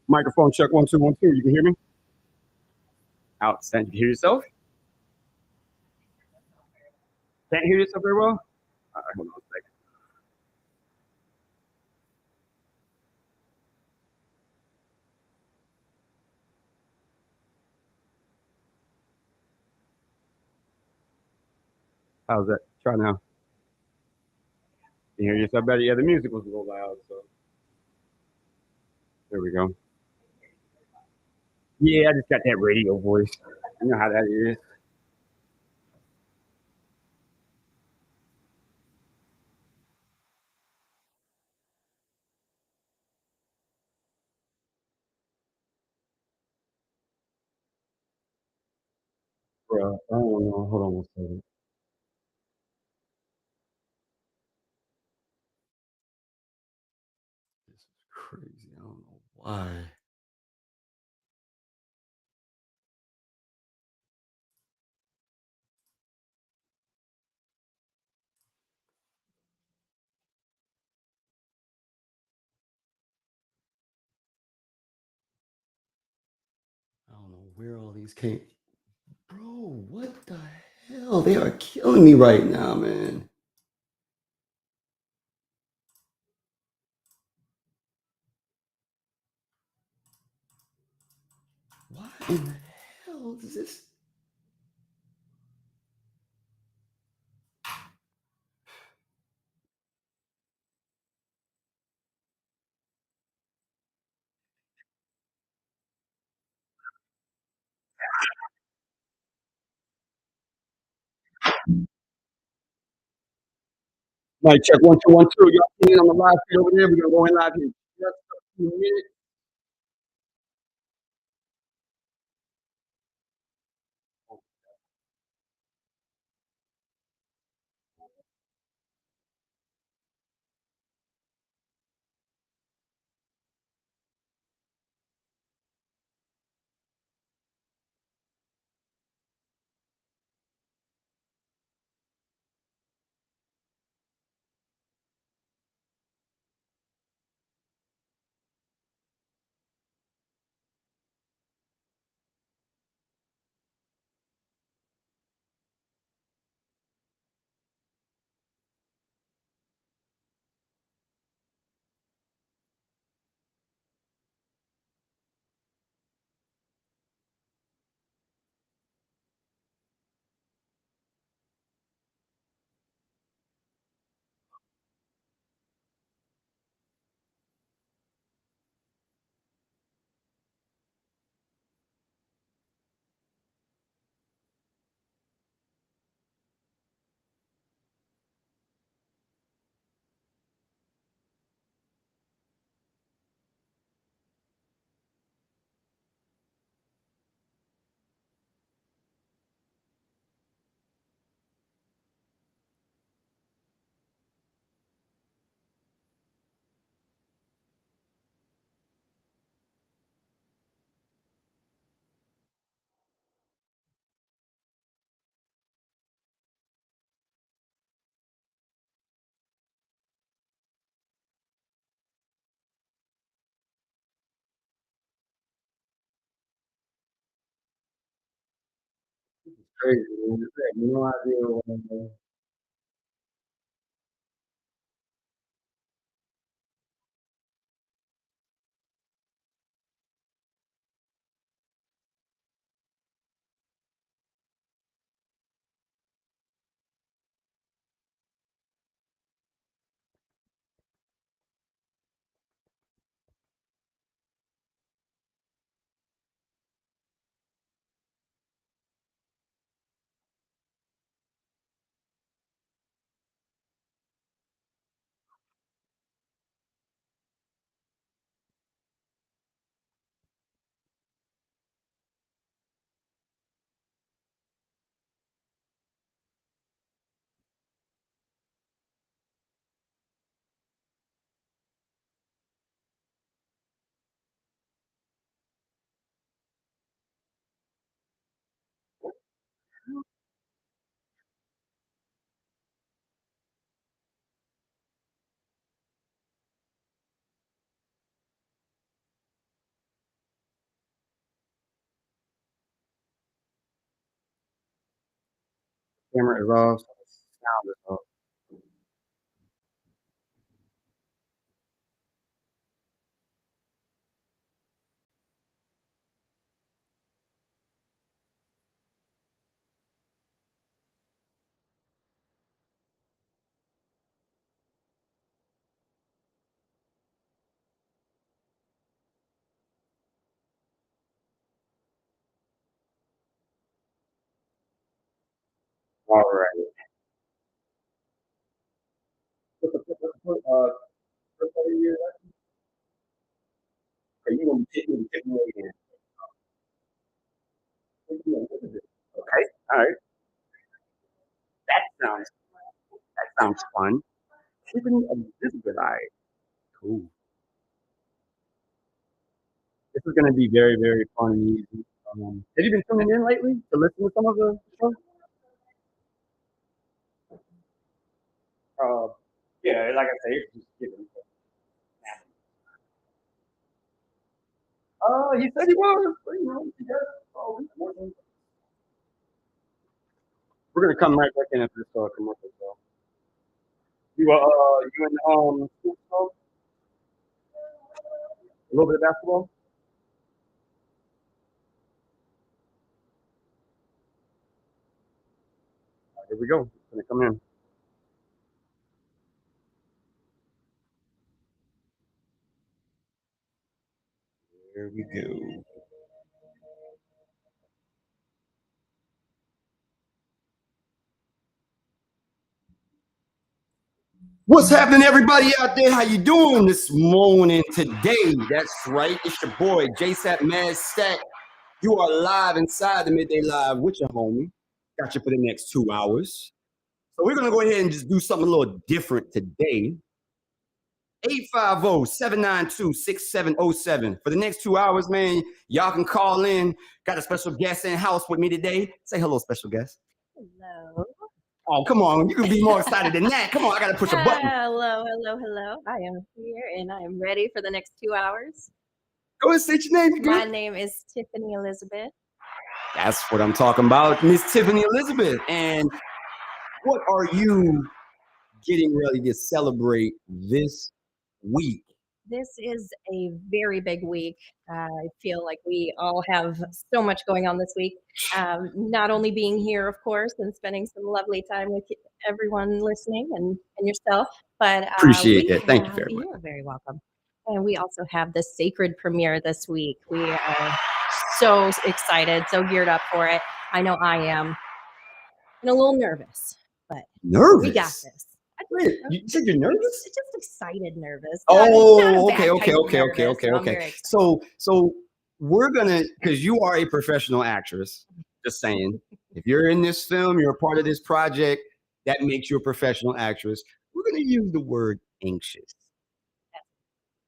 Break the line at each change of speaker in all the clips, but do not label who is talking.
Microphone check 1 2 1 2. You can hear me? Outstanding. You can hear yourself? Can't hear yourself very well? All right, hold on a second. How's that? Try now. You hear yourself better? Yeah, the music was a little loud, so there we go. Yeah, I just got that radio voice. You know how that is. Bro, I don't know. Hold on 1 second. This is crazy. I don't know why. I don't know where all these came. Bro, what the hell? They are killing me right now, man. Why in the hell is this? Mic check 1 2 1 2. Y'all see it on the live feed over there? We're gonna go in live here. Just a few minutes. Crazy, man. I have no idea what. Camera is off. Sound is off. All right. What part of your are you gonna take me again? Okay. All right. Sounds sounds fun. Tiffany Elizabeth. All right. Cool. This is gonna be very, very fun and easy. Have you been tuning in lately to listen to some of the show? Uh, yeah, like I say, it's just giving. He said he was. But, you know, he does. Oh, we're gonna come right back in after this commercial. So you in a little bit of basketball. Here we go. It's gonna come in. Here we go. What's happening, everybody out there? How you doing this morning, today? That's right. It's your boy, JSAT Mad Stack. You are live inside the Midday Live with your homie. Got you for the next 2 hours. So we're going to go ahead and just do something a little different today. 850-792-6707. For the next 2 hours, man, y'all can call in. Got a special guest in house with me today. Say hello, special guest.
Hello.
Oh, come on. You can be more excited than that. Come on, I got to push a button.
Hello. I am here and I am ready for the next 2 hours.
Go ahead, say your name.
My name is Tiffany Elizabeth.
That's what I'm talking about, Miss Tiffany Elizabeth. And what are you getting ready to celebrate this week?
This is a very big week. I feel like we all have so much going on this week. Not only being here, of course, and spending some lovely time with everyone listening and yourself, but
Appreciate that. Thank you very much.
You're very welcome. And we also have the sacred premiere this week. We are so excited, so geared up for it. I know I am. And a little nervous, but
Nervous?
we got this.
Wait, you said you're nervous?
Just excited, nervous.
Oh, okay. So we're gonna, because you are a professional actress. Just saying, if you're in this film, you're a part of this project. That makes you a professional actress. We're gonna use the word anxious.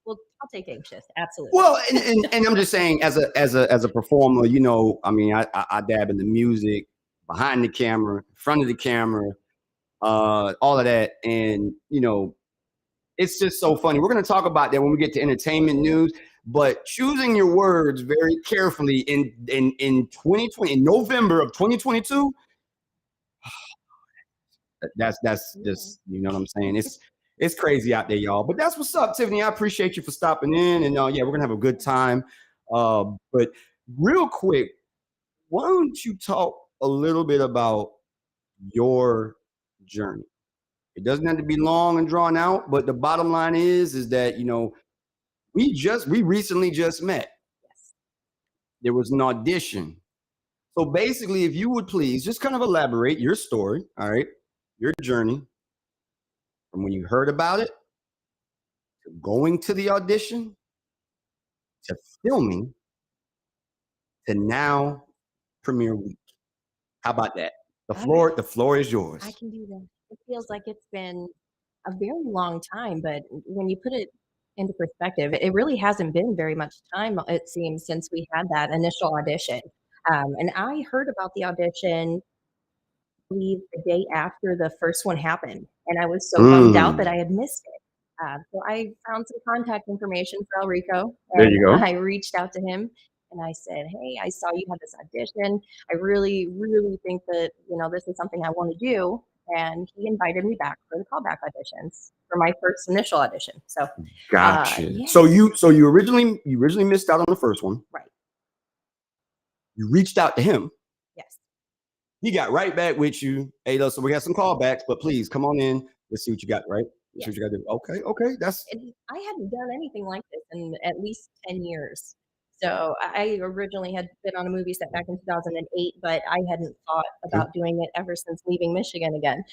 Well, I'll take anxious. Absolutely.
Well, and I'm just saying, as a performer, you know, I mean, I dab in the music, behind the camera, in front of the camera, all of that, and you know, it's just so funny. We're going to talk about that when we get to entertainment news, but choosing your words very carefully in 2020, in November of 2022. That's just, you know what I'm saying. It's crazy out there, y'all. But that's what's up, Tiffany. I appreciate you for stopping in, and yeah, we're gonna have a good time. But real quick, why don't you talk a little bit about your journey? It doesn't have to be long and drawn out, but the bottom line is that, you know, we recently just met.
Yes.
There was an audition. So basically, if you would please just kind of elaborate your story, all right, your journey from when you heard about it to going to the audition to filming to now premiere week. How about that? The floor is yours.
I can do that. It feels like it's been a very long time, but when you put it into perspective, it really hasn't been very much time, it seems, since we had that initial audition. And I heard about the audition, I believe, the day after the first one happened, and I was so bummed out that I had missed it. So I found some contact information for El Rico,
There
and
you go.
I reached out to him. and I said, "Hey, I saw you had this audition. I really, really think that, this is something I want to do." And he invited me back for the callback auditions for my first initial audition. So,
Gotcha.
yeah,
So you originally missed out on the first one.
right.
You reached out to him.
Yes.
He got right back with you. Hey, listen, we got some callbacks, but please come on in. Let's see what you got, right? Let's see what
Yes.
you got to do. Okay, okay. That's
And I hadn't done anything like this in at least 10 years. So I originally had been on a movie set back in 2008, but I hadn't thought
okay.
about doing it ever since leaving Michigan again.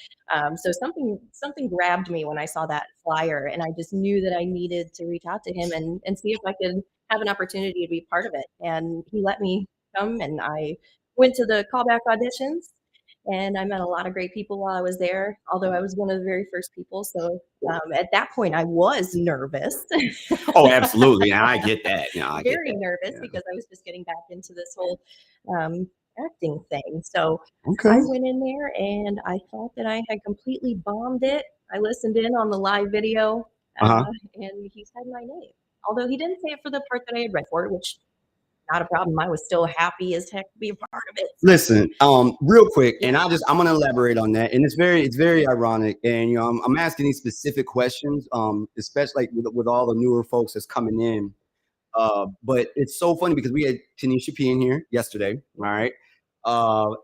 So something grabbed me when I saw that flyer, and I just knew that I needed to reach out to him and see if I could have an opportunity to be part of it. And he let me come, and I went to the callback auditions, and I met a lot of great people while I was there, although I was one of the very first people. So at that point, I was nervous,
Oh, absolutely. And I get that. Yeah, I get
very
that.
nervous
Yeah.
because I was just getting back into this whole um, acting thing. So I
Okay.
went in there and I thought that I had completely bombed it. I listened in on the live video,
Uh-huh.
and he said my name. Although he didn't say it for the part that I had read for, which not a problem. I was still happy as heck to be a part of it. So
Listen, real quick, and
yeah,
I'm gonna elaborate on that. And it's very ironic. And I'm asking these specific questions, especially like with all the newer folks that's coming in. But it's so funny because we had Tanisha P in here yesterday, all right?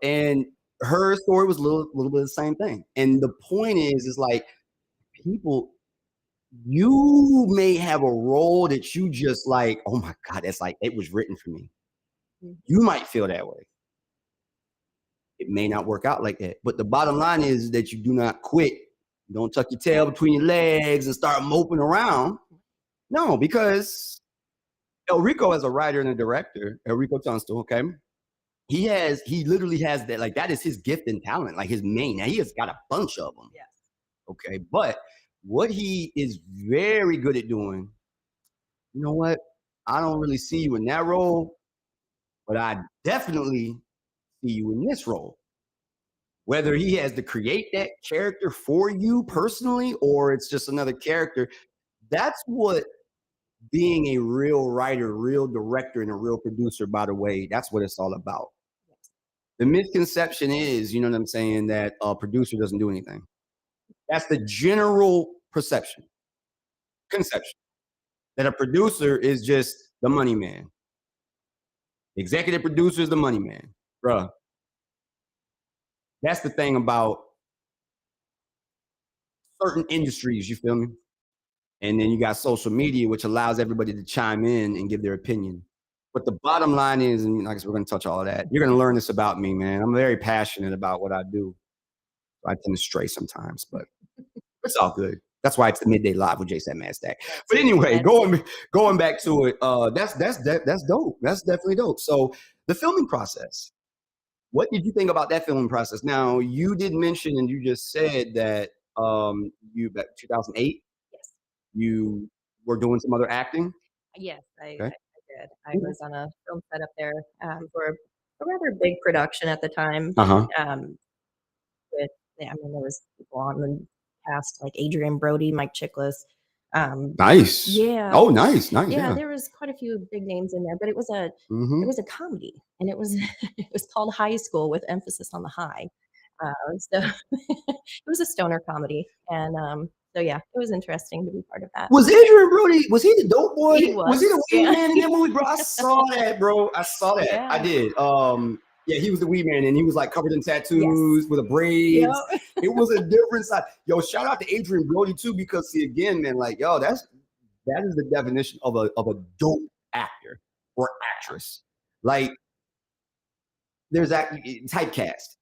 And her story was a little bit of the same thing. And the point is like people, you may have a role that you just like, oh my God, that's like it was written for me.
mhm,
You might feel that way. It may not work out like that. But the bottom line is that you do not quit. You don't tuck your tail between your legs and start moping around. No, because El Rico, as a writer and a director, El Rico Tunstall, okay, he literally has that, like that is his gift and talent, like his main. Now he has got a bunch of them,
yes,
okay, but what he is very good at doing, you know what? I don't really see you in that role, but I definitely see you in this role. Whether he has to create that character for you personally or it's just another character, that's what being a real writer, real director, and a real producer, by the way, that's what it's all about.
yes,
The misconception is, you know what I'm saying, that a producer doesn't do anything. That's the general perception, conception, that a producer is just the money man. Executive producer is the money man. Bruh, that's the thing about certain industries, you feel me? And then you got social media, which allows everybody to chime in and give their opinion. But the bottom line is, and I guess we're going to touch all of that. You're going to learn this about me, man. I'm very passionate about what I do. I tend to stray sometimes, but it's all good. That's why it's the midday live with Jason Mastak.
that's
But anyway,
that's it.
going back to it, that's dope. That's definitely dope. So the filming process. What did you think about that filming process? Now you did mention and you just said that you back 2008
Yes.
you were doing some other acting.
Yes,
Okay.
I did. I
Mhm.
was on a film set up there, for a rather big production at the time,
Uh-huh.
um, with yeah, I mean, there was people on the cast like Adrian Brody, Mike Chiklis, um
Nice.
yeah,
Oh, nice, nice,
yeah,
yeah.
there was quite a few big names in there, but it
Mhm.
was a comedy, and it was it was called High School with emphasis on the high. So it was a stoner comedy, and, so yeah, it was interesting to be part of that.
Was Adrian Brody, was he the dope boy?
He
Was he
was,
the weed
yeah.
man in that movie, bro? I saw that, bro. I saw that. I
Yeah.
did. Yeah, he was the weed man and he was like covered in
Yes.
tattoos with the
Yep.
braids. It was a different side. Yo, shout out to Adrian Brody too, because see again, man, like, yo, that is the definition of a dope actor or actress. Like, there's that typecast.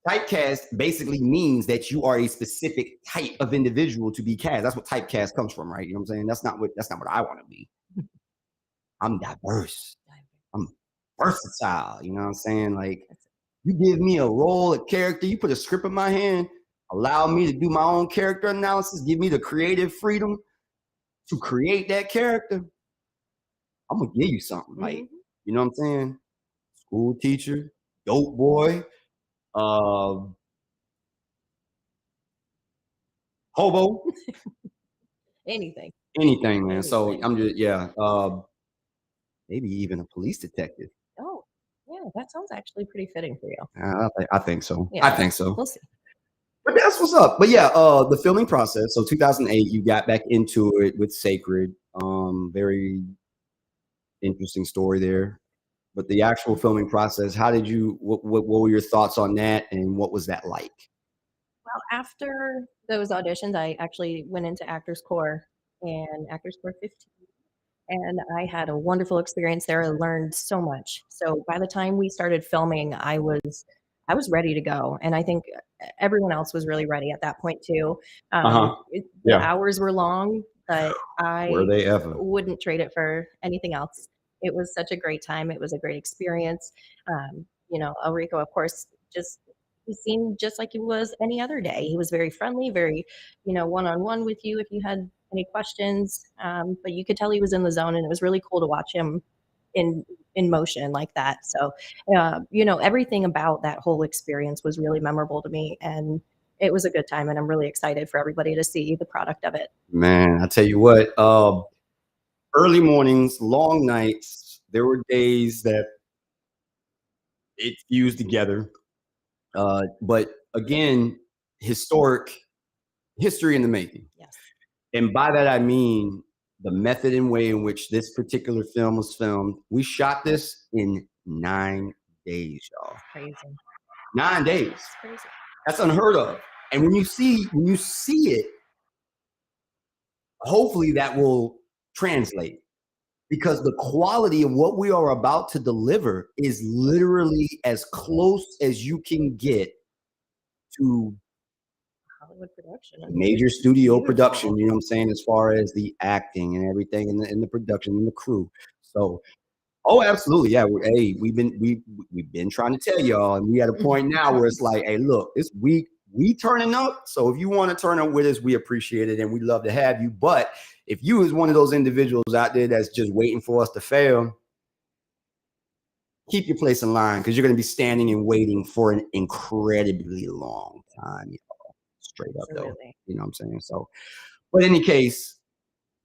Typecast basically means that you are a specific type of individual to be cast. That's what typecast comes from, right? You know what I'm saying? That's not what I want to be. I'm diverse. I'm versatile. You know what I'm saying? Like
That's
you give me a role, a character, you put a script in my hand, allow me to do my own character analysis, give me the creative freedom to create that character. I'm gonna give you something. Like,
mhm.
you know what I'm saying? School teacher, dope boy, uh, hobo,
Anything,
anything, man. So
anything.
I'm just yeah. maybe even a police detective.
Oh, yeah, that sounds actually pretty fitting for you.
I think so. I
Yeah,
think so.
we'll see.
But that's what's up. But yeah, the filming process. So 2008, you got back into it with Sacred. Very interesting story there. But the actual filming process, how did you? What were your thoughts on that, and what was that like?
Well, after those auditions, I actually went into Actors Corps and Actors Corps 15, and I had a wonderful experience there. I learned so much. So by the time we started filming, I was ready to go, and I think everyone else was really ready at that point too.
Uh huh.
The
Yeah.
hours were long, but
Were
I
they ever?
wouldn't trade it for anything else. It was such a great time. It was a great experience. Elrico, of course, just he seemed just like he was any other day. He was very friendly, very, one on one with you if you had any questions. But you could tell he was in the zone, and it was really cool to watch him in in motion like that. So, everything about that whole experience was really memorable to me, and it was a good time. And I'm really excited for everybody to see the product of it.
Man, I tell you what. Early mornings, long nights. There were days that it fused together. But again, historic history in the making.
Yes,
And by that, I mean the method and way in which this particular film was filmed. We shot this in 9 days, y'all.
it's crazy.
9 days.
It's crazy.
That's unheard of. And when you see it, hopefully that will translate because the quality of what we are about to deliver is literally as close as you can get to
Hollywood production. I mean,
major
it's
studio production,
beautiful.
you know what I'm saying, as far as the acting and everything and the production and the crew. So, oh, absolutely. Yeah. Hey, we've been trying to tell y'all, and we at a point now where it's like, hey, look, this week we turning up. So if you want to turn up with us, we appreciate it and we'd love to have you. But if you is one of those individuals out there that's just waiting for us to fail, keep your place in line because you're going to be standing and waiting for an incredibly long time. Straight up though.
Absolutely.
You know what I'm saying? So, but in any case,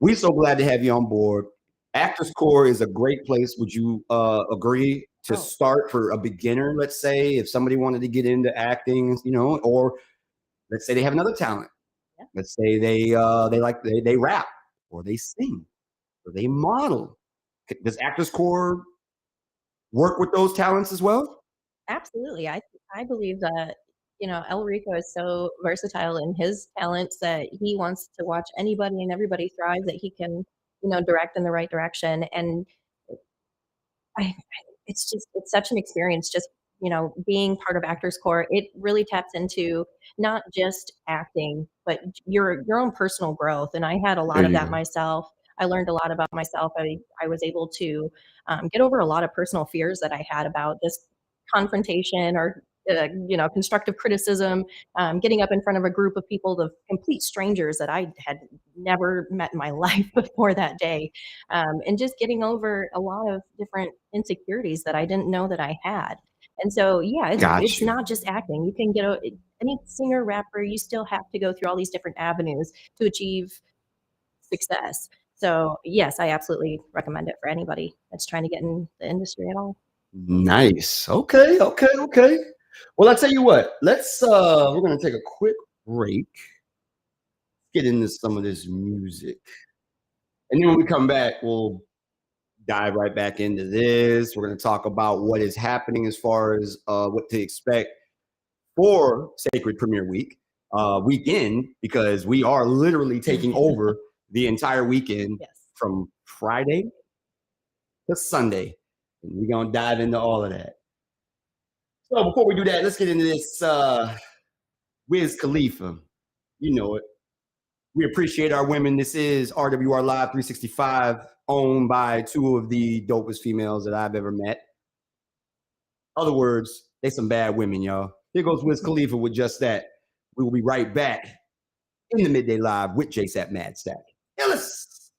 we're so glad to have you on board. Actors Core is a great place. Would you agree to
Oh,
start for a beginner? Let's say if somebody wanted to get into acting, or let's say they have another talent.
yeah,
Let's say they rap or they sing or they model. Does Actors Core work with those talents as well?
absolutely. I believe that El Rico is so versatile in his talents that he wants to watch anybody and everybody thrive that he can direct in the right direction. And I it's such an experience just, being part of Actors Corps. It really taps into not just acting, but your own personal growth, and I had a
There
lot of
you
that
go.
myself. I learned a lot about myself. I was able to, get over a lot of personal fears that I had about just confrontation or, constructive criticism, getting up in front of a group of people, of complete strangers that I had never met in my life before that day, and just getting over a lot of different insecurities that I didn't know that I had. And so, yeah, it's
Got you.
not just acting. You can any singer, rapper, you still have to go through all these different avenues to achieve success. So, yes, I absolutely recommend it for anybody that's trying to get in the industry at all.
Nice. Okay, okay, okay. Well, I tell you what, we're gonna take a quick break, get into some of this music. And then when we come back, we'll dive right back into this. We're gonna talk about what is happening as far as what to expect for Sacred Premiere Week, weekend, because we are literally taking over the entire weekend
Yes.
from Friday to Sunday. And we're gonna dive into all of that. So before we do that, let's get into this Wiz Khalifa. You know it. We appreciate our women. This is RWR Live 365, owned by two of the dopest females that I've ever met. Other words, they some bad women, y'all. Here goes Wiz Khalifa with just that. We will be right back in the Midday Live with JSAP Mad Stack. Ellis.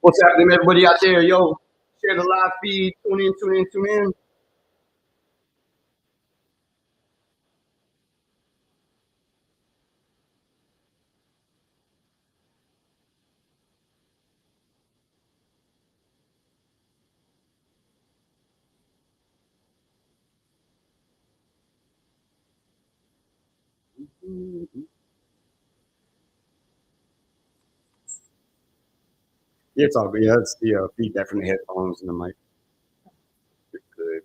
What's happening, everybody out there? Yo, share the live feed. Tune in, tune in, tune in. Yeah, it's all good. Yeah, it's the feedback from the headphones and the mic. Good.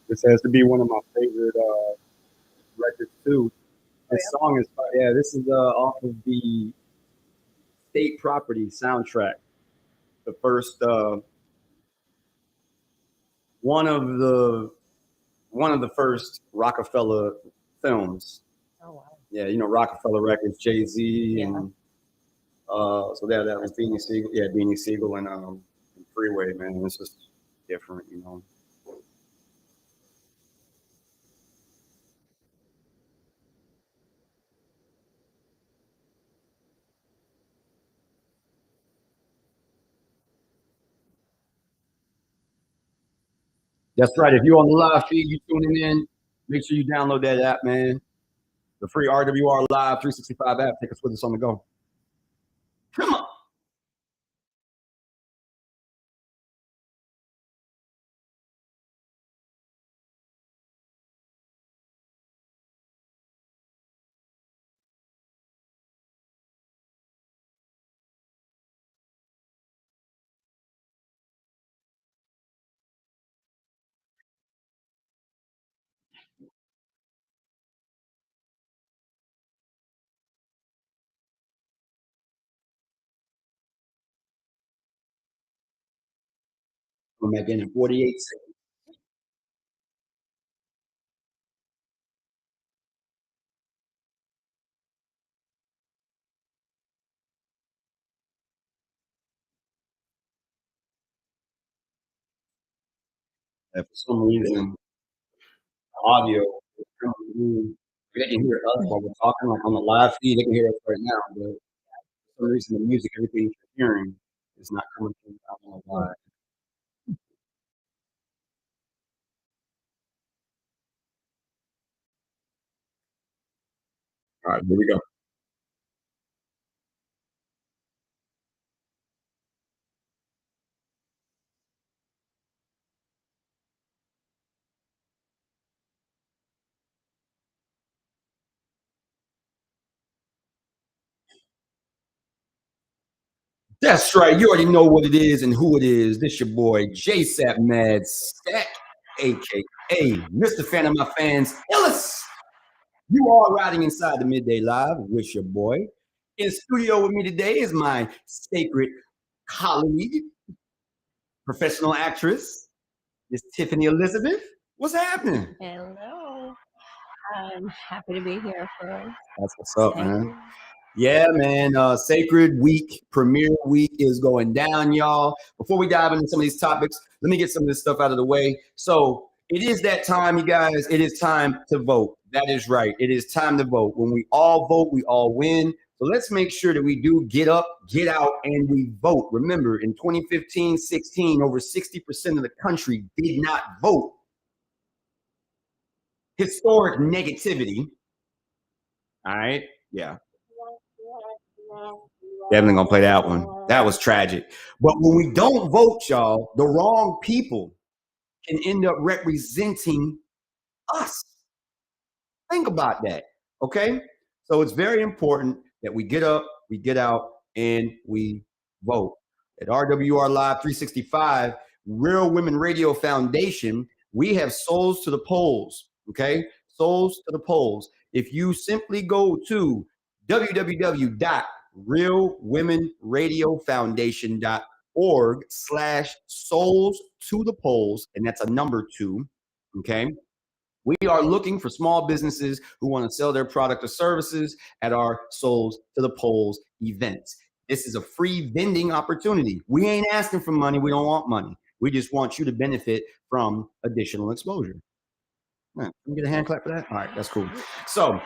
This has to be one of my favorite records too. This song is yeah. This is off of the State Property soundtrack. The first one of the one of the first Rockefeller films.
Oh wow.
Yeah, you know Rockefeller Records, Jay Z,
Yeah.
and so that was Beanie Siegel. Yeah, Beanie Siegel and Freeway. Man, it's just different, you know. That's right. If you're on the live feed, you tuning in. Make sure you download that app, man. The free RWR Live 365 app. Take us with us on the go. Come on. I'm back in 48 seconds. And for some reason, audio is coming through. They can hear us while we're talking, like on the live feed. They can hear us right now, but for some reason, the music, everything you're hearing, is not coming through. I don't know why. All right, here we go. That's right. You already know what it is and who it is. This your boy, JSAP Mad Stack, aka Mr. Fan of my fans, Illis. You are riding inside the Midday Live with your boy. In studio with me today is my sacred colleague, professional actress, Miss Tiffany Elizabeth. What's happening?
Hello. I'm happy to be here for
That's what's up,
Thank
man.
you.
Yeah, man. Sacred Week, Premiere Week is going down, y'all. Before we dive into some of these topics, let me get some of this stuff out of the way. So it is that time, you guys. It is time to vote. That is right. It is time to vote. When we all vote, we all win. So let's make sure that we do get up, get out, and we vote. Remember, in 2015-16, over 60% of the country did not vote. Historic negativity. All right. Yeah. Definitely gonna play that one. That was tragic. But when we don't vote, y'all, the wrong people can end up representing us. Think about that. Okay. So it's very important that we get up, we get out, and we vote. At RWR Live 365, Real Women Radio Foundation, we have souls to the polls. Okay. Souls to the polls. If you simply go to www.realwomenradiofoundation.org/souls to the polls, and that's a number two. Okay. We are looking for small businesses who want to sell their product or services at our Souls to the Polls events. This is a free vending opportunity. We ain't asking for money. We don't want money. We just want you to benefit from additional exposure. Yeah, can we get a hand clap for that? All right, that's cool. So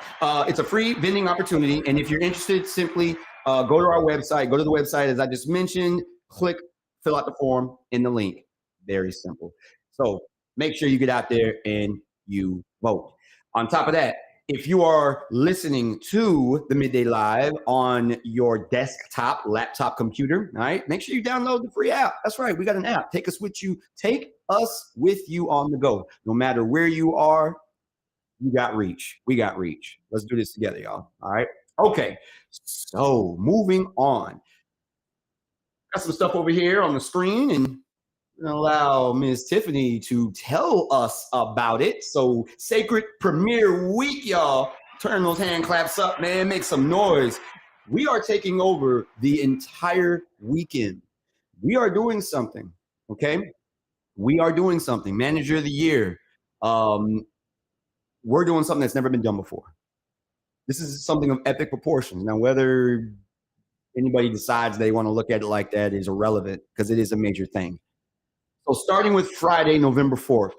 it's a free vending opportunity. And if you're interested, simply go to our website, go to the website as I just mentioned, click, fill out the form in the link. Very simple. So make sure you get out there and you vote. On top of that, if you are listening to the Midday Live on your desktop, laptop, computer, all right, make sure you download the free app. That's right, we got an app. Take us with you. Take us with you on the go. No matter where you are, you got reach. We got reach. Let's do this together, y'all. All right. Okay. So moving on. Got some stuff over here on the screen, and allow Ms. Tiffany to tell us about it. So, Sacred Premiere Week, y'all. Turn those hand claps up, man. Make some noise. We are taking over the entire weekend. We are doing something, okay? We are doing something. Manager of the Year. We're doing something that's never been done before. This is something of epic proportions. Now, whether anybody decides they want to look at it like that is irrelevant because it is a major thing. So starting with Friday, November 4th,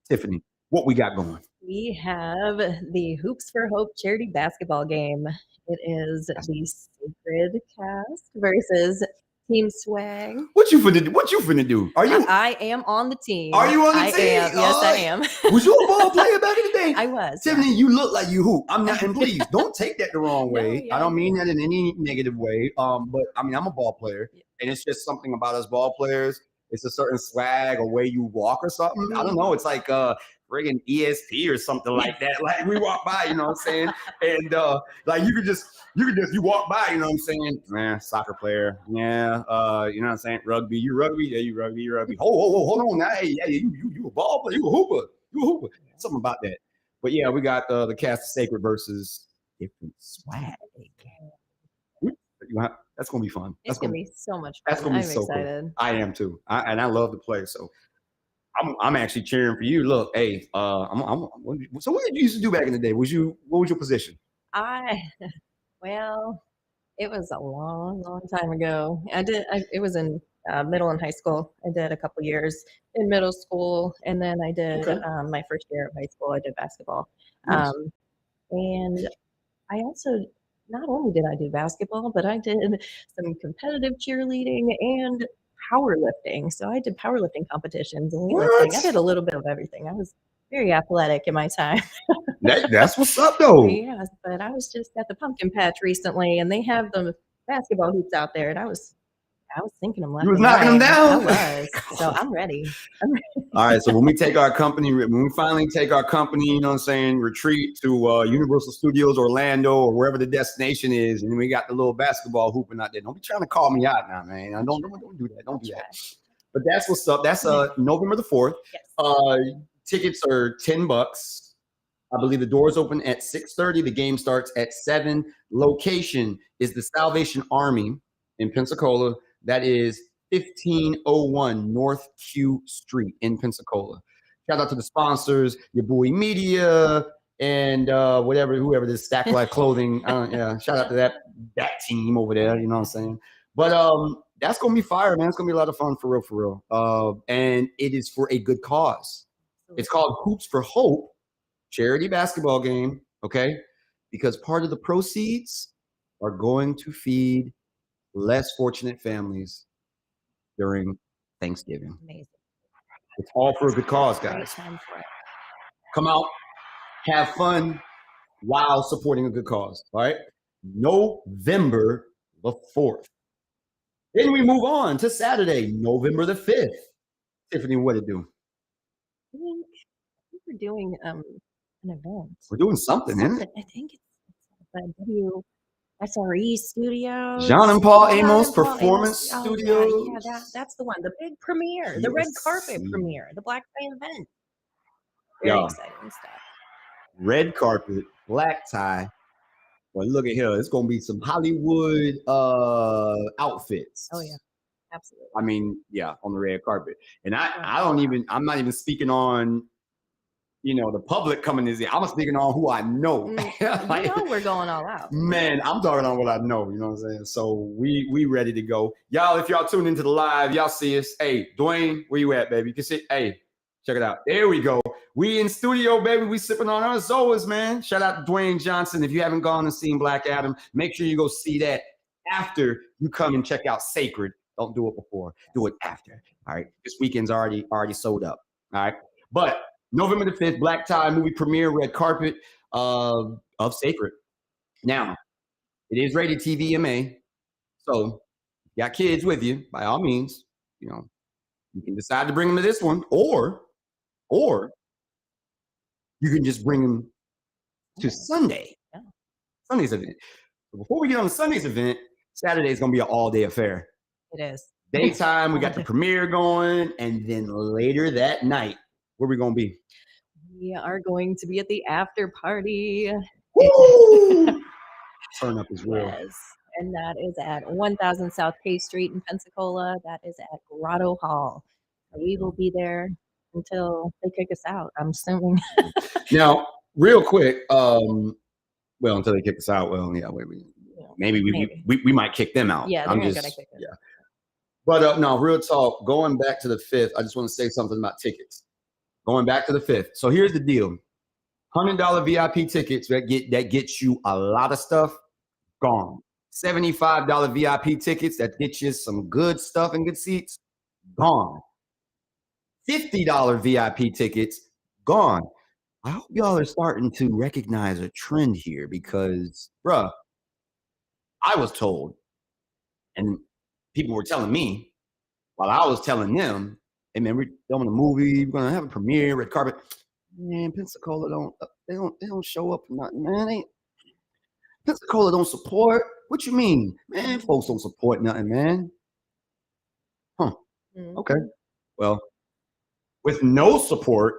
Tiffany, what we got going?
We have the Hoops for Hope charity basketball game. It is the Sacred Cast versus Team Swag.
What you finna do? Are you
I am on the team.
Are you on the
I
team?
am. Yes, I am.
Was you a ball player back in the day?
I was.
Tiffany, you look like you hoop. I'm not, and please don't take that the wrong
No,
way.
yeah,
I don't
I
mean that in any negative way. But I mean I'm a ball player, and it's just something about us ball players. It's a certain swag or way you walk or something. I don't know. It's like friggin' ESP or something like that. Like we walk by, you know what I'm saying? And like you walk by, you know what I'm saying? Man, soccer player. Yeah, you know what I'm saying? Rugby, you rugby, yeah, you rugby, you rugby. Hold on now. Hey, yeah, you a ball player, you a hooper. You a hooper. Something about that. But yeah, we got the cast of Sacred versus different swag. That's gonna be fun.
It's gonna be so much
That's
fun.
gonna be
I'm
so
excited.
cool. I am too. And I love to play. So I'm actually cheering for you. Look, hey, so what did you used to do back in the day? What was your position?
Well, it was a long, long time ago. It was in middle and high school. I did a couple years in middle school, and then I did
Okay.
my first year of high school. I did basketball,
Nice.
and I also not only did I do basketball, but I did some competitive cheerleading and powerlifting. So I did powerlifting competitions and weightlifting. I
What?
did a little bit of everything. I was very athletic in my time.
That's what's up though.
Yes, but I was just at the pumpkin patch recently, and they have the basketball hoops out there, and I was thinking them left
You was
and
knocking them
right. I
down.
was, so I'm ready. I'm ready.
All right, so when we finally take our company, you know what I'm saying, retreat to Universal Studios Orlando or wherever the destination is, and we got the little basketball hooping out there. Don't be trying to call me out now, man. Don't do that. Don't do that. But that's what's up. That's November the 4th.
Yes.
Tickets are $10. I believe the doors open at 6:30. The game starts at 7. Location is the Salvation Army in Pensacola. That is 1501 North Q Street in Pensacola. Shout out to the sponsors, your boy Media, and whoever this Stack Life Clothing. Shout out to that team over there. You know what I'm saying? But that's gonna be fire, man. It's gonna be a lot of fun for real. And it is for a good cause. It's called Hoops for Hope charity basketball game. Okay, because part of the proceeds are going to feed less fortunate families during Thanksgiving.
Amazing.
It's all for a good cause, guys. Come out, have fun while supporting a good cause. All right. November the 4th. Then we move on to Saturday, November the 5th. Tiffany, what it do?
I think we're doing an event.
We're doing something, isn't it?
I think it's the SRE Studios.
Jean and Paul Amos Performance Studios.
Yeah, that's the one. The big premiere, the red carpet premiere, the black tie event. Very exciting stuff.
Red carpet, black tie. Well, look at here. It's gonna be some Hollywood outfits.
Oh yeah, absolutely.
I mean, yeah, on the red carpet. And I'm not even speaking on, the public coming to see. I'm speaking on who I know.
We're going all out.
Man, I'm talking on what I know. You know what I'm saying? So we ready to go. Y'all, if y'all tune into the live, y'all see us. Hey, Dwayne, where you at, baby? You can see. Hey, check it out. There we go. We in studio, baby. We sipping on our Zoas, man. Shout out to Dwayne Johnson. If you haven't gone and seen Black Adam, make sure you go see that after you come and check out Sacred. Don't do it before. Do it after. All right. This weekend's already sold up. All right. But November the 5th, black tie movie premiere, red carpet of Sacred. Now, it is rated TVMA. So, if you got kids with you, by all means, you can decide to bring them to this one, or you can just bring them to Sunday.
Yeah.
Sunday's event. So before we get on the Sunday's event, Saturday is going to be an all-day affair.
It is.
Daytime, we got the premiere going, and then later that night, where we going to be?
We are going to be at the after party.
Woo! Turn up is real.
Yes. And that is at 1000 South K Street in Pensacola. That is at Grotto Hall. We will be there until they kick us out, I'm assuming.
Now, real quick, until they kick us out, maybe we might kick them out.
Yeah, they're not gonna kick us.
Yeah. But no, real talk, going back to the 5th, I just want to say something about tickets. Going back to the 5th. So here's the deal. $100 VIP tickets that gets you a lot of stuff, gone. $75 VIP tickets that get you some good stuff and good seats, gone. $50 VIP tickets, gone. I hope y'all are starting to recognize a trend here because, bruh, I was told, and people were telling me, while I was telling them, hey man, we're filming a movie, we're gonna have a premiere, red carpet. Man, Pensacola don't show up for nothing, man. Pensacola don't support. What you mean? Man, folks don't support nothing, man. Huh.
Mm-hmm.
Okay. Well, with no support,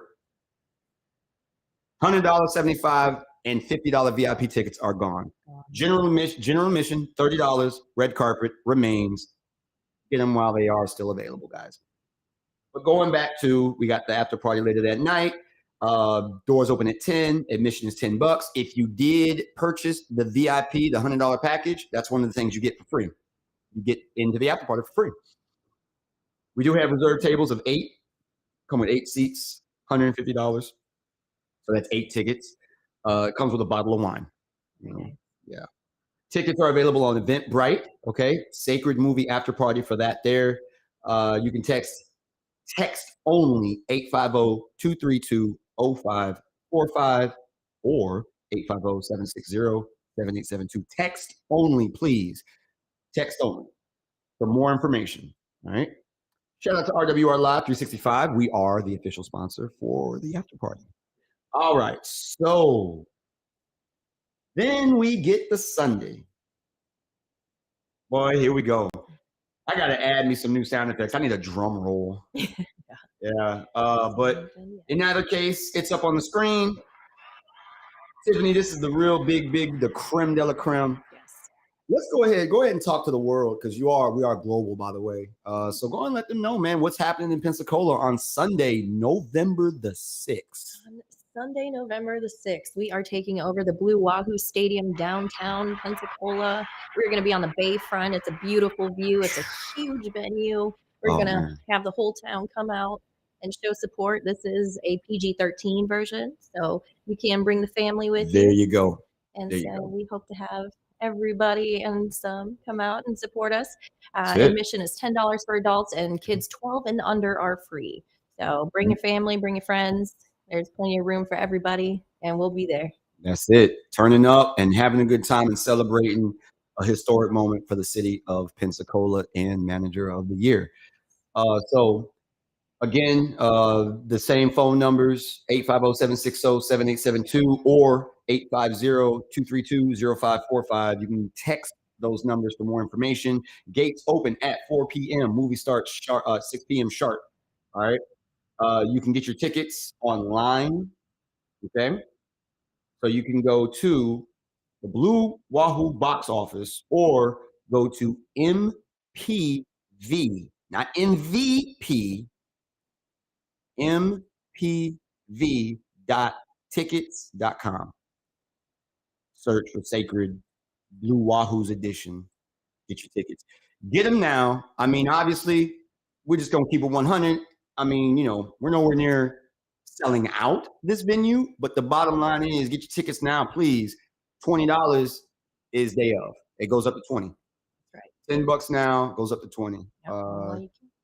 $100, $75, and $50 VIP tickets are gone. General admission, $30. Red carpet remains. Get them while they are still available, guys. But going back to, we got the after party later that night. Doors open at 10. Admission is $10. If you did purchase the VIP, the $100 package, that's one of the things you get for free. You get into the after party for free. We do have reserved tables of 8. Come with 8 seats, $150. So that's 8 tickets. It comes with a bottle of wine. Yeah. Tickets are available on Eventbrite. Okay. Sacred Movie After Party for that there. You can text only 850-232-0545 or 850-760-7872. Text only, please. Text only for more information. All right. Shout out to RWR Live 365. We are the official sponsor for the after party. All right. So then we get the Sunday. Boy, here we go. I got to add me some new sound effects. I need a drum roll. Yeah. But in either case, it's up on the screen. Tiffany, this is the real big, the creme de la creme.
Yes.
Let's go ahead and talk to the world, because we are global, by the way. So go and let them know, man, what's happening in Pensacola on Sunday, November the 6th.
On Sunday, November the 6th, we are taking over the Blue Wahoo Stadium downtown Pensacola. We're going to be on the bayfront. It's a beautiful view. It's a huge venue. We're going to have the whole town come out and show support. This is a PG-13 version, so you can bring the family with you.
There you go.
And we hope to have everybody and some come out and support us. Admission is $10 for adults, and kids 12 and under are free. So bring your family, bring your friends. There's plenty of room for everybody, and we'll be there.
That's it. Turning up and having a good time and celebrating a historic moment for the city of Pensacola and Manager of the Year. So again, the same phone numbers, 850-760-7872 or 850-232-0545. You can text those numbers for more information. Gates open at 4 p.m. Movie starts 6 p.m. sharp. All right. You can get your tickets online. Okay. So you can go to the Blue Wahoo box office or go to MPV, not MVP, mpv.tickets.com. Search for Sacred Blue Wahoo's edition. Get your tickets. Get them now. I mean, obviously, we're just going to keep it 100. I mean, we're nowhere near selling out this venue, but the bottom line is get your tickets now, please. $20 is day of. It goes up to 20.
Right.
$10 now, goes up to 20.
Yep.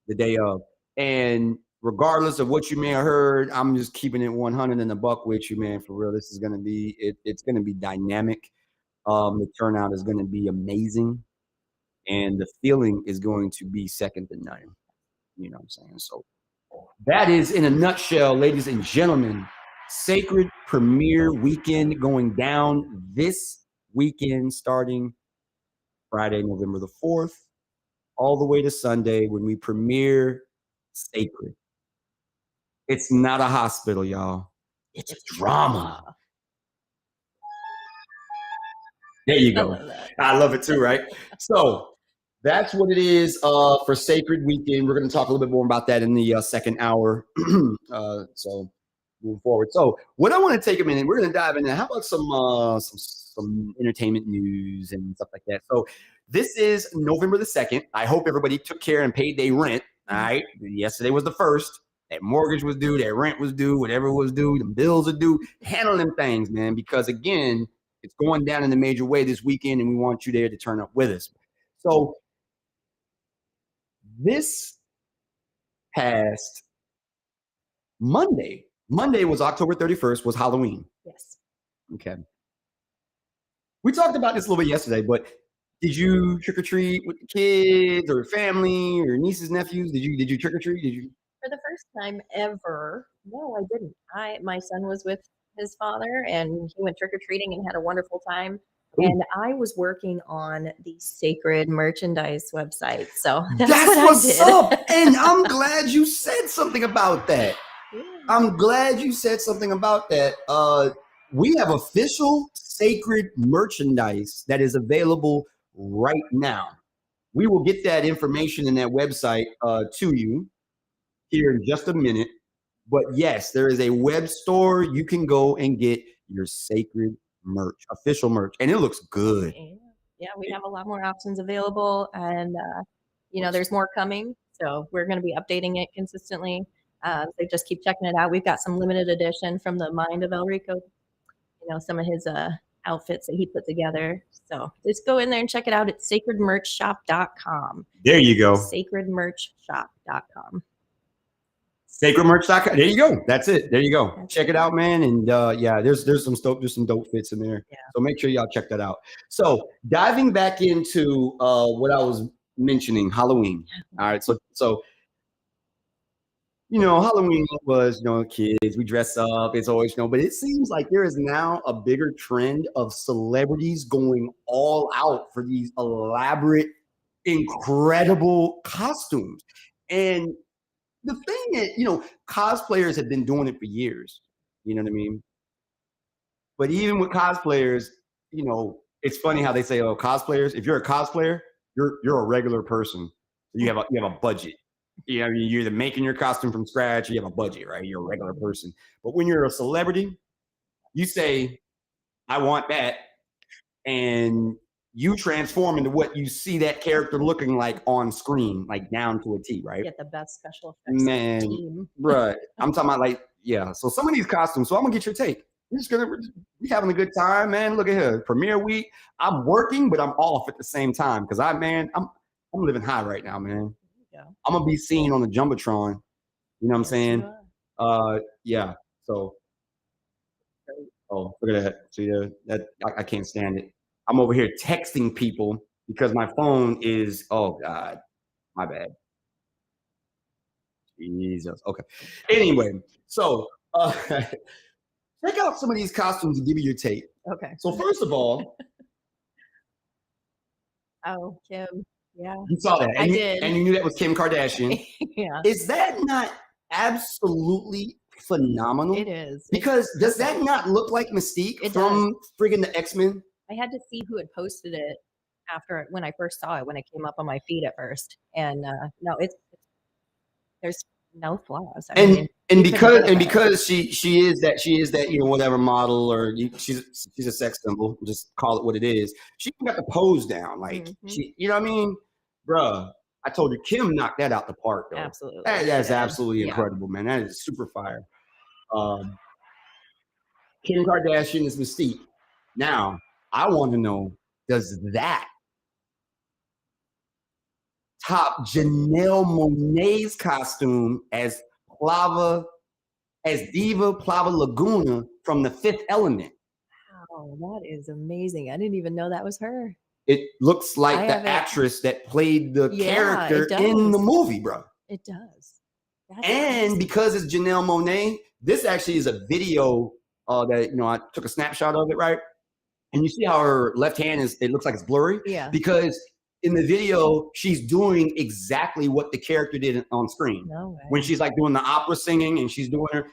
The day of. And regardless of what you may have heard, I'm just keeping it 100 and a buck with you, man. For real, this is going to be it's going to be dynamic. The turnout is going to be amazing, and the feeling is going to be second to none. You know what I'm saying? So that is, in a nutshell, ladies and gentlemen, Sacred premiere weekend going down this weekend, starting Friday, November the 4th, all the way to Sunday when we premiere Sacred. It's not a hospital, y'all. It's a drama. There you go. I love it too, right? So that's what it is for Sacred Weekend. We're going to talk a little bit more about that in the second hour. So moving forward. So what I want to take a minute, we're going to dive into, how about some entertainment news and stuff like that. So this is November the 2nd. I hope everybody took care and paid their rent. All right. Yesterday was the 1st. That mortgage was due, that rent was due, whatever was due, the bills are due. Handle them things, man, because again, it's going down in a major way this weekend, and we want you there to turn up with us. So this past Monday was October 31st, was Halloween.
Yes.
Okay. We talked about this a little bit yesterday, but did you trick or treat with the kids or family or nieces, nephews? Did you trick or treat? Did you?
For the first time ever, no, I didn't. My son was with his father, and he went trick or treating and had a wonderful time. Ooh. And I was working on the Sacred merchandise website, so that's
what's up. And I'm glad you said something about that. Yeah. I'm glad you said something about that. We have official Sacred merchandise that is available right now. We will get that information in that website to you here in just a minute. But yes, there is a web store. You can go and get your Sacred merch, official merch, and it looks good.
Yeah, we have a lot more options available, and there's more coming. So we're going to be updating it consistently. So just keep checking it out. We've got some limited edition from the mind of El Rico. Some of his outfits that he put together. So just go in there and check it out at sacredmerchshop.com.
There you go.
Sacredmerchshop.com.
Sacredmerch.com. There you go. That's it. There you go.
That's
Check it out, man. And yeah, there's some dope fits in there.
Yeah.
So make sure y'all check that out. So diving back into what I was mentioning, Halloween. All right. So Halloween was, kids, we dress up. It's always, but it seems like there is now a bigger trend of celebrities going all out for these elaborate, incredible costumes. And the thing is, cosplayers have been doing it for years. You know what I mean? But even with cosplayers, it's funny how they say, "Oh, cosplayers." If you're a cosplayer, you're a regular person. You have a budget. You're either making your costume from scratch, or you have a budget, right? You're a regular person. But when you're a celebrity, you say, "I want that," and you transform into what you see that character looking like on screen, like down to a T, right?
Get the best special effects
Man,
team.
right. I'm talking about yeah. So some of these costumes, so I'm gonna get your take. We're having a good time, man. Look at here. Premiere week. I'm working, but I'm off at the same time. Cause I'm living high right now, man.
Yeah.
I'm gonna be seen on the Jumbotron. You know what I'm saying? Yeah. So look at that. So yeah, I can't stand it. I'm over here texting people because my phone is, oh God, my bad. Jesus. Okay. Anyway, so check out some of these costumes and give me your take.
Okay.
So first of all,
Oh, Kim. Yeah.
you saw that.
I did.
And you knew that was Kim Kardashian.
Yeah.
Is that not absolutely phenomenal?
It is.
Because does that not look like Mystique from friggin' the X-Men?
I had to see who had posted it when I first saw it, when it came up on my feed at first. And no, there's no flaws. I mean,
because she is that whatever model or she's a sex symbol, just call it what it is. She got the pose down, like she, you know what I mean, bruh. I told you, Kim knocked that out the park, though.
Absolutely,
that's absolutely incredible, man. That is super fire. Kim Kardashian is Mystique. Now, I want to know, does that top Janelle Monáe's costume as Diva Plava Laguna from The Fifth Element?
Wow, that is amazing. I didn't even know that was her.
It looks like the actress that played the character in the movie, bro.
It does.
That's amazing. Because it's Janelle Monáe, this actually is a video that I took a snapshot of it, right? And you see how her left hand it looks like it's blurry?
Yeah.
Because in the video, she's doing exactly what the character did on screen.
No way.
When she's like doing the opera singing and she's doing her,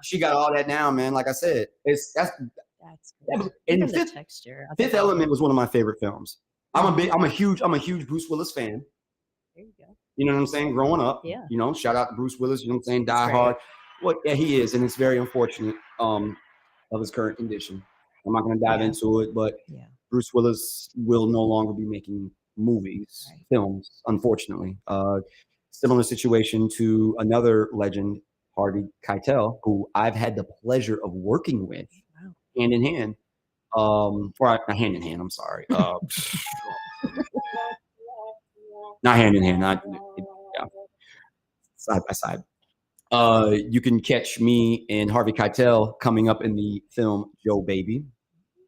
she got all that down, man. Like I said, that's
good.
And
the texture.
Fifth Element was one of my favorite films. I'm a huge Bruce Willis fan.
There you go.
You know what I'm saying? Growing up, shout out to Bruce Willis. You know what I'm saying? Die Hard. Yeah, he is, and it's very unfortunate of his current condition. I'm not going to dive into it, but Bruce Willis will no longer be making movies, films, unfortunately. Similar situation to another legend, Harvey Keitel, who I've had the pleasure of working with hand in hand. Or not hand in hand, I'm sorry. Not hand in hand, side by side. You can catch me and Harvey Keitel coming up in the film Joe Baby,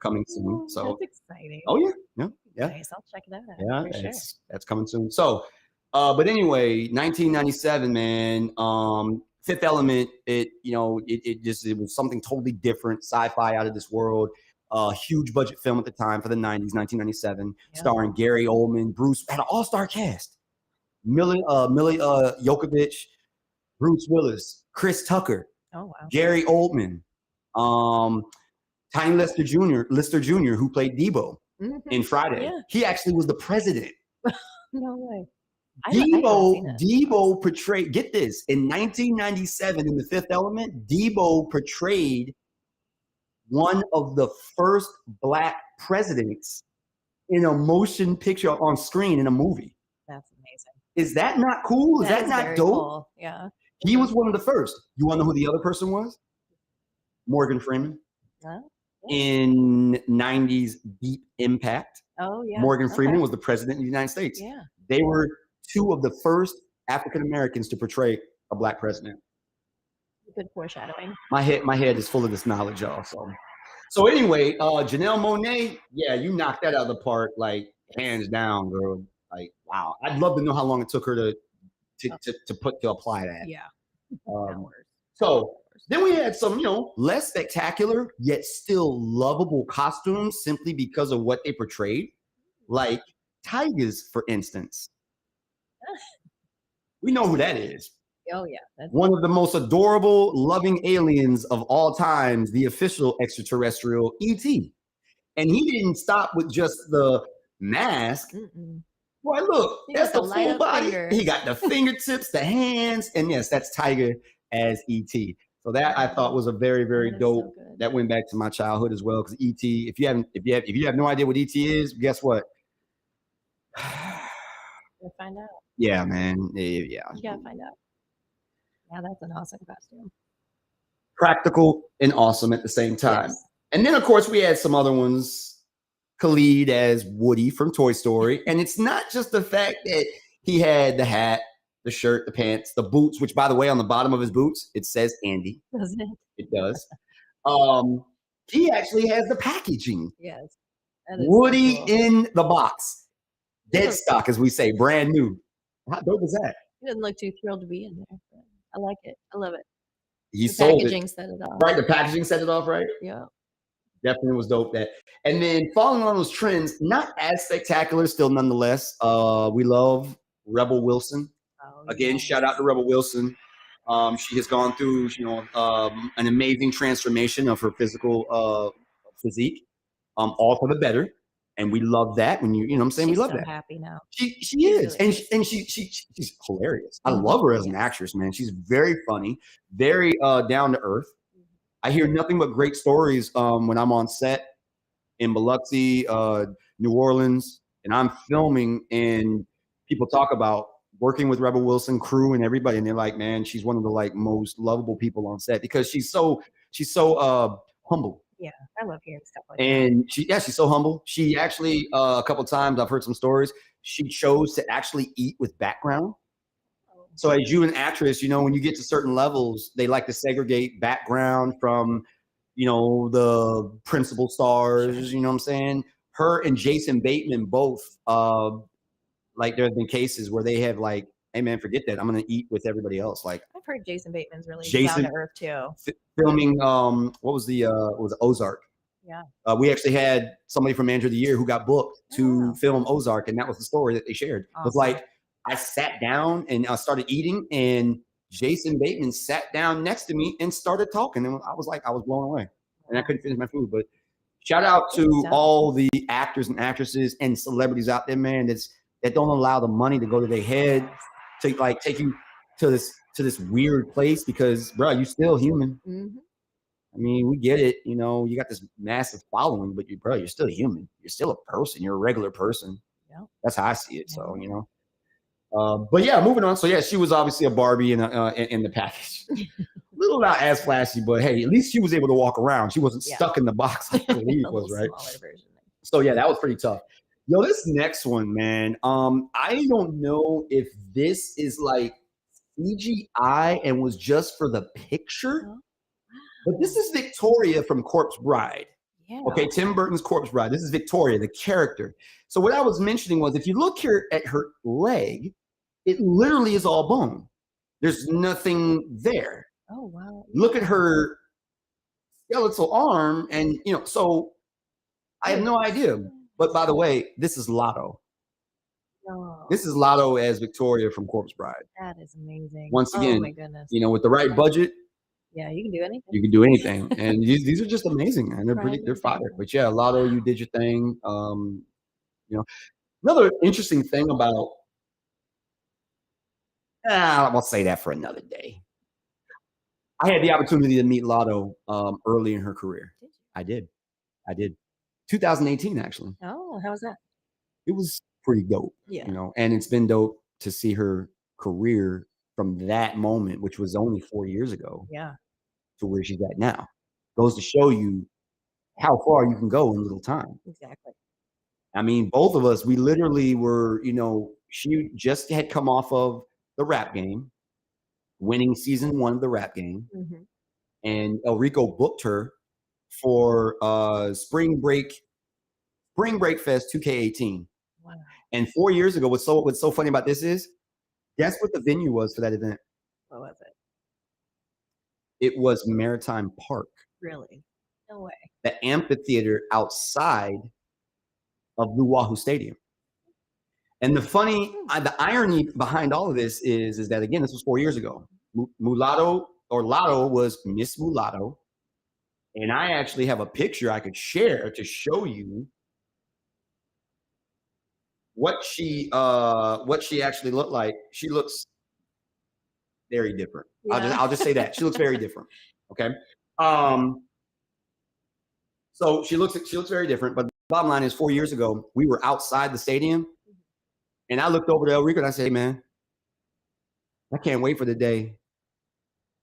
coming soon. So
that's exciting.
Oh yeah.
Nice. I'll check that
out. Yeah, that's coming soon. So, but anyway, 1997, man. Fifth Element. It was something totally different, sci-fi out of this world. Huge budget film at the time for the 90s, 1997, starring Gary Oldman, Bruce, had an all-star cast. Millie Jokovic, Bruce Willis, Chris Tucker, Gary Oldman, Tiny Lister Jr., who played Debo in Friday. Yeah. He actually was the president.
No way.
Debo portrayed, get this, in 1997 in The Fifth Element, Debo portrayed one of the first Black presidents in a motion picture on screen in a movie.
That's amazing.
Is that not cool? Is that not dope?
Cool. Yeah.
He was one of the first. You want to know who the other person was? Morgan Freeman. In 90s Deep Impact.
Oh, yeah.
Morgan Freeman was the president of the United States.
Yeah.
They were two of the first African Americans to portray a Black president.
Good foreshadowing.
My head is full of this knowledge, y'all. So anyway, Janelle Monáe, yeah, you knocked that out of the park, like hands down, girl. Like, wow. I'd love to know how long it took her to apply that.
Yeah.
Um,
Hours.
so then we had some, less spectacular yet still lovable costumes simply because of what they portrayed, like tigers, for instance. We know who that is.
Oh yeah. That's
One of the most adorable, loving aliens of all times, the official extraterrestrial ET. And he didn't stop with just the mask.
Mm-mm.
Boy, look,
He
that's
got
the
the light
full
up
body.
finger.
He got the fingertips, the hands, and yes, that's Tiger as ET. So that I thought was a very, very
That is
dope.
so good.
That went back to my childhood as well. Because ET, if you have no idea what ET is, guess what?
We'll find out.
Yeah, man. Yeah.
You gotta find out. Yeah, that's an awesome costume.
Practical and awesome at the same time.
Yes.
And then, of course, we had some other ones. Khalid as Woody from Toy Story. And it's not just the fact that he had the hat, the shirt, the pants, the boots, which, by the way, on the bottom of his boots, it says Andy.
Does it?
It does. He actually has the packaging.
Yes.
Woody
so cool.
in the box. Dead stock, as we say, brand new. How dope is that?
He doesn't look too thrilled to be in there. But I like it. I love it.
He
the
sold
packaging
it.
set it off.
Right, the packaging set it off, right?
Yeah.
Definitely was dope. That, and then following on those trends, not as spectacular, still nonetheless. We love Rebel Wilson.
Oh,
Again,
yes.
shout out to Rebel Wilson. She has gone through, an amazing transformation of her physical physique, all for the better, and we love that. When you know what I'm saying,
She's
we love
so
that.
happy now.
She is,
really
and she's hilarious. I love her as an actress, man. She's very funny, very down to earth. I hear nothing but great stories when I'm on set in Biloxi, New Orleans, and I'm filming, and people talk about working with Rebel Wilson crew and everybody, and they're like, man, she's one of the like most lovable people on set because she's so humble.
Yeah, I love hearing stuff like
And she's so humble. She actually a couple of times I've heard some stories. She chose to actually eat with background. So as you an actress, when you get to certain levels, they like to segregate background from, the principal stars.
Sure.
You know what I'm saying? Her and Jason Bateman both, like there have been cases where they have like, hey man, forget that. I'm gonna eat with everybody else. Like
I've heard Jason Bateman's really
Jason-
down to earth too.
filming, what was Ozark?
Yeah.
We actually had somebody from Manager of the Year who got booked to film Ozark, and that was the story that they shared. It was like, I sat down and I started eating, and Jason Bateman sat down next to me and started talking. And I was blown away. And I couldn't finish my food. But shout out to all the actors and actresses and celebrities out there, man, that don't allow the money to go to their head to like take you to this weird place because, bro, you still human.
Mm-hmm.
I mean, we get it. You got this massive following, but you're still human. You're still a person. You're a regular person.
Yeah.
That's how I see it. So, but yeah, moving on. So yeah, she was obviously a Barbie in the package. A little not as flashy, but hey, at least she was able to walk around. She wasn't stuck in the box like the lead was, right? So yeah, that was pretty tough. Yo, this next one, man. I don't know if this is like CGI and was just for the picture, but this is Victoria from Corpse Bride.
Yeah.
Okay, Tim Burton's Corpse Bride. This is Victoria, the character. So what I was mentioning was if you look here at her leg, it literally is all bone. There's nothing there.
Oh, wow.
Look at her skeletal arm, and so I have no idea. But by the way, this is Lotto.
Oh,
This is Lotto as Victoria from Corpse Bride.
that is amazing.
Once again,
oh my goodness.
with the right budget,
Yeah, you can do anything.
you can do anything. And these are just amazing, and they're fire. But yeah, Lotto, you did your thing. Another interesting thing about I'll say that for another day. I had the opportunity to meet Lotto early in her career.
Did you?
I did. 2018, actually.
Oh, how was that?
It was pretty dope.
Yeah.
And it's been dope to see her career from that moment, which was only 4 years ago,
Yeah.
to where she's at now. Goes to show you how far you can go in little time.
Exactly.
I mean, both of us, we literally were, she just had come off of the Rap Game. winning season 1 of the rap game,
Mhm.
and El Rico booked her for Spring Break Fest 2K18.
Wow.
And 4 years ago, what's so funny about this is, guess what the venue was for that event?
What was it?
It was Maritime Park,
Really? No way.
the amphitheater outside of Blue Wahoo Stadium. And the irony behind all of this is that, again, this was 4 years ago. Mulatto or Lotto was Miss Mulatto, and I actually have a picture I could share to show you what she actually looked like. She looks very different.
Yeah.
I'll just say that she looks very different. Okay. So she looks very different. But the bottom line is, 4 years ago, we were outside the stadium, and I looked over to El Rico and I said, "Hey, man, I can't wait for the day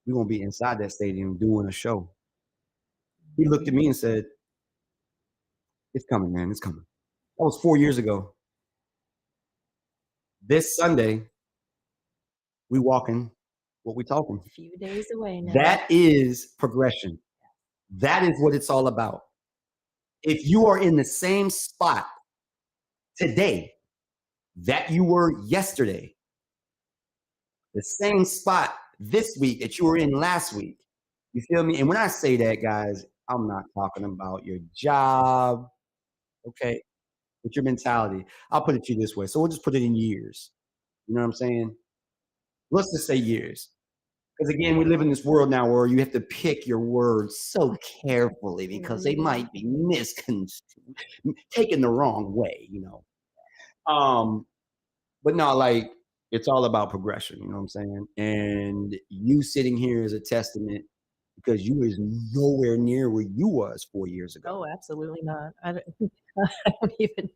we're gonna be inside that stadium doing a show." He looked at me and said, "It's coming, man. It's coming." That was 4 years ago. This Sunday, we walking what we talking.
A few days away now.
That is progression. That is what it's all about. If you are in the same spot today that you were yesterday, the same spot this week that you were in last week, you feel me? And when I say that, guys, I'm not talking about your job, okay? But your mentality. I'll put it to you this way. So we'll just put it in years. You know what I'm saying? Let's just say years. Because again, we live in this world now where you have to pick your words so carefully because they might be taken the wrong way, you know. But no, like, it's all about progression, you know what I'm saying? And you sitting here is a testament, because you was nowhere near where you was 4 years ago.
Oh, absolutely not. I don't, I don't even.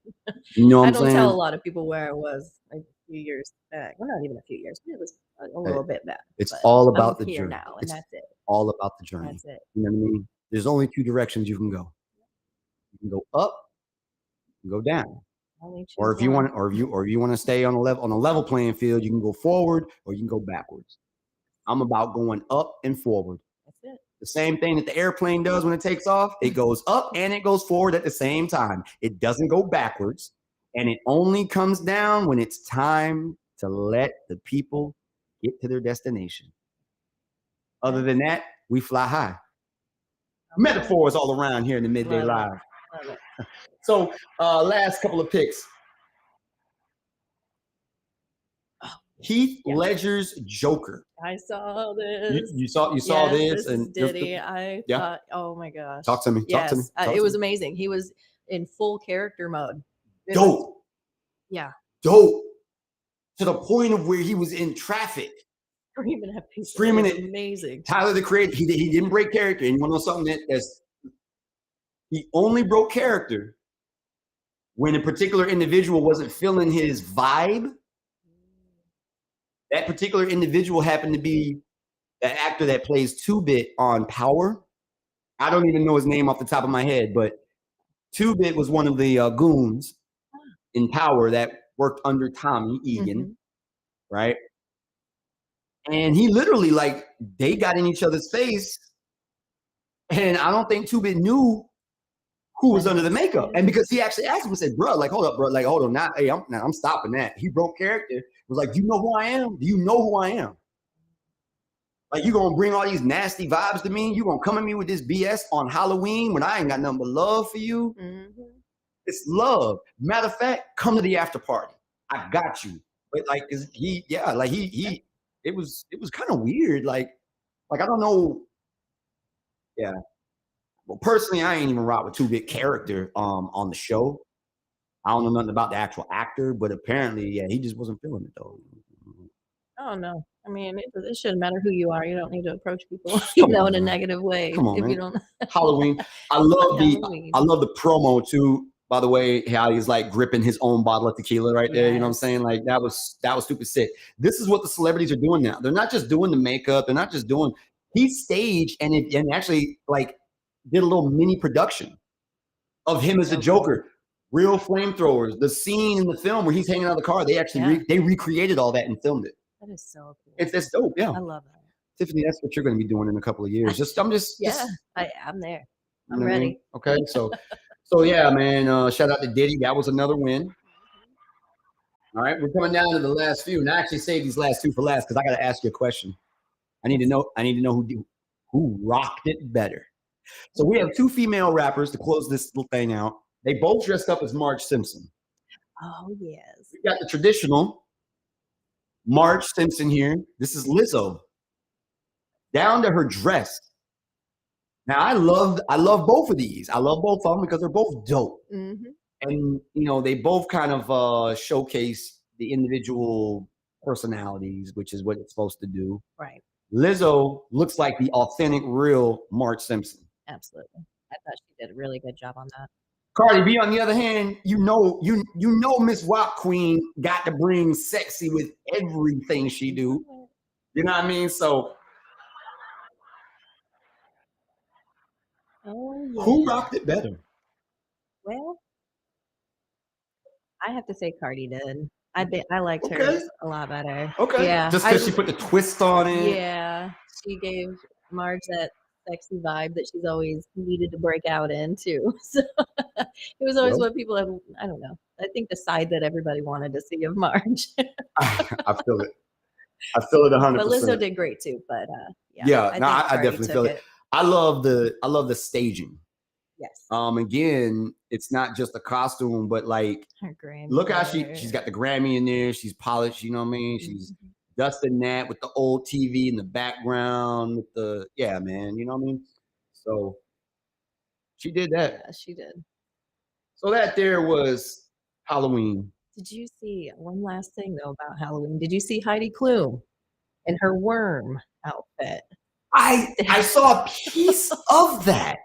You know what
I
I'm
don't
saying?
tell a lot of people where I was like a few years back. Well, not even a few years. It was a little bit back.
It's
but
all
I'm
about the
here
journey.
now, and
It's
that's it.
all about the journey.
That's it.
You know what I mean? There's only 2 directions you can go. You can go up, you can go down.
Only
Or
choose
if you
one.
want, or if you want to stay on a level playing field, you can go forward or you can go backwards. I'm about going up and forward.
That's it.
The same thing that the airplane does when it takes off. It goes up and it goes forward at the same time. It doesn't go backwards, and it only comes down when it's time to let the people get to their destination. Other than that, we fly high. Metaphors all around here in the Midday Live.
Love it.
So, last couple of picks. Heath Ledger's Joker.
I saw this.
You saw
Yes,
this,
this
and
is Diddy. I
yeah.
thought, oh my gosh.
Talk to me.
Yes,
Talk to me. Talk
it
to
was
me.
amazing. He was in full character mode. It was-
Dope.
yeah.
Dope. To the point of where he was in traffic.
Screaming at people.
Screaming
It was
it.
amazing.
Tyler, the Creator, he didn't break character. And you want to know something he only broke character when a particular individual wasn't feeling his vibe. That particular individual happened to be the actor that plays 2-Bit on Power. I don't even know his name off the top of my head, but 2-Bit was one of the goons in Power that worked under Tommy Egan, right? And he literally, like, they got in each other's face, and I don't think 2-Bit knew who was under the makeup. And because he actually asked him and said, bro, like, hold up, bro, like, hold on, now, hey, I'm stopping that. He broke character. Was like, do you know who I am? Do you know who I am? Like, you gonna bring all these nasty vibes to me? You gonna come at me with this BS on Halloween when I ain't got nothing but love for you? It's love. Matter of fact, come to the after party. I got you. But like, it was kind of weird. Like I don't know. Yeah. Well, personally, I ain't even rock with 2-Bit character on the show. I don't know nothing about the actual actor, but apparently, yeah, he just wasn't feeling it though.
Oh no. I mean, it shouldn't matter who you are. You don't need to approach people, in a negative way.
Come on,
if
man.
you don't.
Halloween. I love the promo too. By the way, how he's like gripping his own bottle of tequila right there. You know what I'm saying? Like that was stupid sick. This is what the celebrities are doing now. They're not just doing the makeup. They're not just doing. He staged and actually like did a little mini production of him as the Joker. Real flamethrowers. The scene in the film where he's hanging out of the car, they actually they recreated all that and filmed it.
That is so cool.
It's dope. Yeah,
I love that.
Tiffany, that's what you're going to be doing in a couple of years.
Yeah, I'm there.
you
I'm
know what I mean?
ready.
Okay, so yeah, man. Shout out to Diddy. That was another win. All right, we're coming down to the last few, and I actually saved these last two for last because I got to ask you a question. I need to know. I need to know who rocked it better. So we have two female rappers to close this little thing out. They both dressed up as Marge Simpson.
Oh, yes.
We got the traditional Marge Simpson here. This is Lizzo, down to her dress. Now I love both of these. I love both of them because they're both dope.
Mm-hmm.
And they both kind of showcase the individual personalities, which is what it's supposed to do.
Right.
Lizzo looks like the authentic, real Marge Simpson.
Absolutely. I thought she did a really good job on that.
Cardi B, on the other hand, Miss WAP Queen got to bring sexy with everything she do. You know what I mean? So who rocked it better?
Well, I have to say Cardi did. I liked hers a lot better.
Okay.
Yeah.
Just because she put the twist on it.
Yeah. She gave Marge that sexy vibe that she's always needed to break out into. So it was always what people have, I don't know. I think the side that everybody wanted to see of Marge.
I feel it. I feel it 100%.
But Lizzo did great too. But
I definitely feel it. I love the staging.
Yes.
Again, it's not just a costume, but like
her Grammy.
Look how she's got the Grammy in there. She's polished, you know what I mean? She's dusting that with the old TV in the background with man, you know what I mean? So she did that.
Yeah, she did.
So that there was Halloween.
Did you see one last thing though about Halloween? Did you see Heidi Klum in her worm outfit?
I saw a piece of that.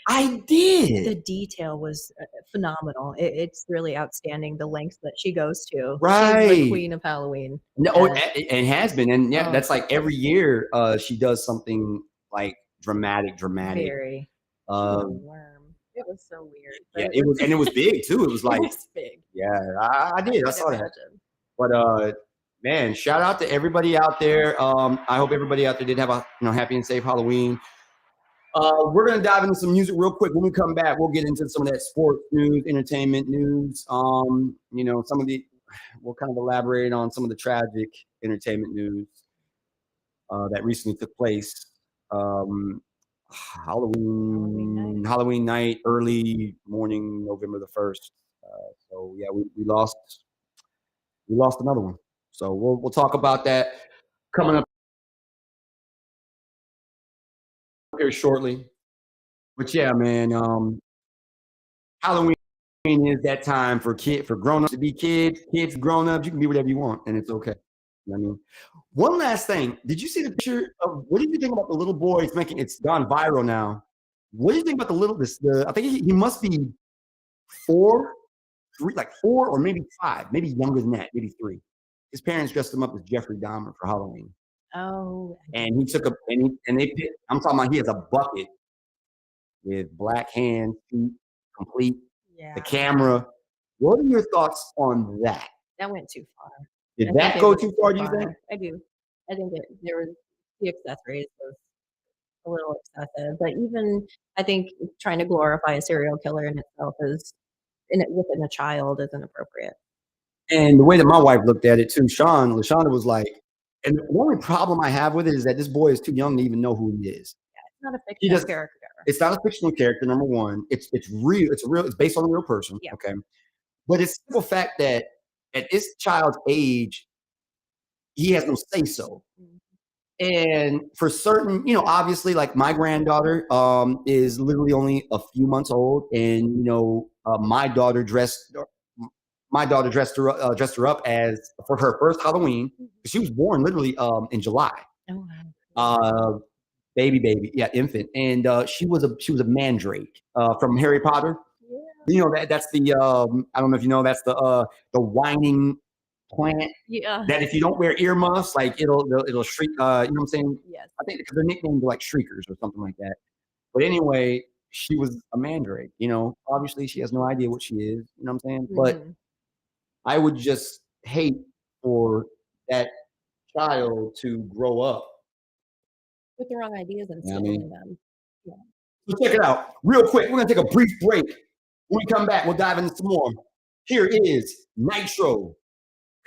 I did.
The detail was phenomenal. It's really outstanding, the lengths that she goes to.
Right.
She's the queen of Halloween.
No, and has been. And that's like every year she does something like dramatic.
Very. Worm. It was so weird.
Yeah, it was big too. It was like
it was big.
Yeah, I did. I saw that. But man, shout out to everybody out there. I hope everybody out there did have a happy and safe Halloween. We're gonna dive into some music real quick. When we come back, we'll get into some of that sports news, entertainment news. We'll kind of elaborate on some of the tragic entertainment news that recently took place. Halloween night, early morning, November the 1st. So yeah, we lost another one. So we'll talk about that coming up here shortly. But yeah, man, Halloween is that time for grown-ups to be kids grown-ups. You can be whatever you want, and it's okay. You know what I mean? One last thing. Did you see the picture of what did you think about the little boy? It's gone viral now. What do you think about I think he must be 4 or maybe 5, maybe younger than that, maybe 3. His parents dressed him up as Jeffrey Dahmer for Halloween.
Oh.
And he took I'm talking about he has a bucket with black hands, feet, complete. Yeah. The camera. What are your thoughts on that?
That went too far.
Did that go too far, do you think?
I do. I think there was the accessories was a little excessive. But even I think trying to glorify a serial killer in itself within a child isn't appropriate.
And the way that my wife looked at it too, LaShonda was like, and the only problem I have with it is that this boy is too young to even know who he is.
Yeah, it's not a fictional character.
It's not a fictional character, number one. It's real. It's based on a real person. Yeah. Okay. But it's the simple fact that at this child's age, he has no say so. And for certain, obviously, like my granddaughter is literally only a few months old, and my daughter dressed her up as for her first Halloween. She was born literally in July.
Oh wow.
Baby, yeah, infant, and she was a mandrake from Harry Potter. Yeah. That's the I don't know if you know, that's the whining plant.
Yeah.
That if you don't wear earmuffs, like it'll shriek. You know what I'm saying?
Yes.
I think because their nicknames are like shriekers or something like that. But anyway, she was a mandrake. Obviously she has no idea what she is. You know what I'm saying? Mm-hmm. But I would just hate for that child to grow up.
With the wrong ideas
You know what I
instilled
mean?
in them. Yeah.
So check it out. Real quick, we're gonna take a brief break. When we come back, we'll dive into some more. Here is Nitro,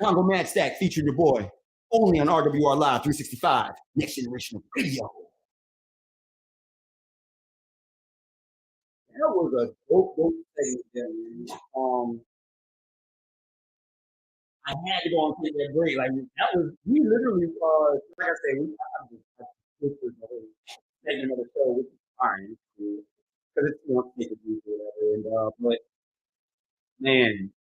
Congo Mad Stack featuring your boy, only on RWR Live 365, Next Generation of Radio. That was a dope thing, man. I had to go and take that break. Like that was we literally like I say, this was the whole segment of the show, which is fine because it's take a break or whatever. And but man,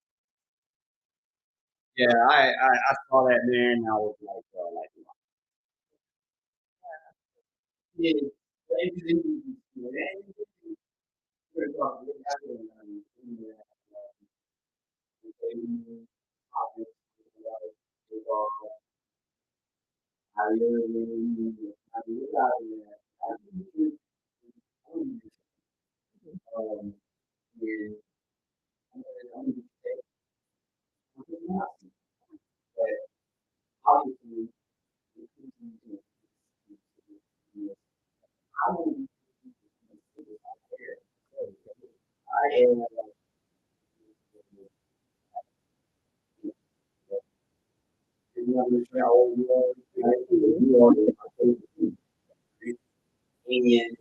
yeah, I saw that man. And I was like yeah, um, and obviously, I am you understand how old you are. You are my favorite. And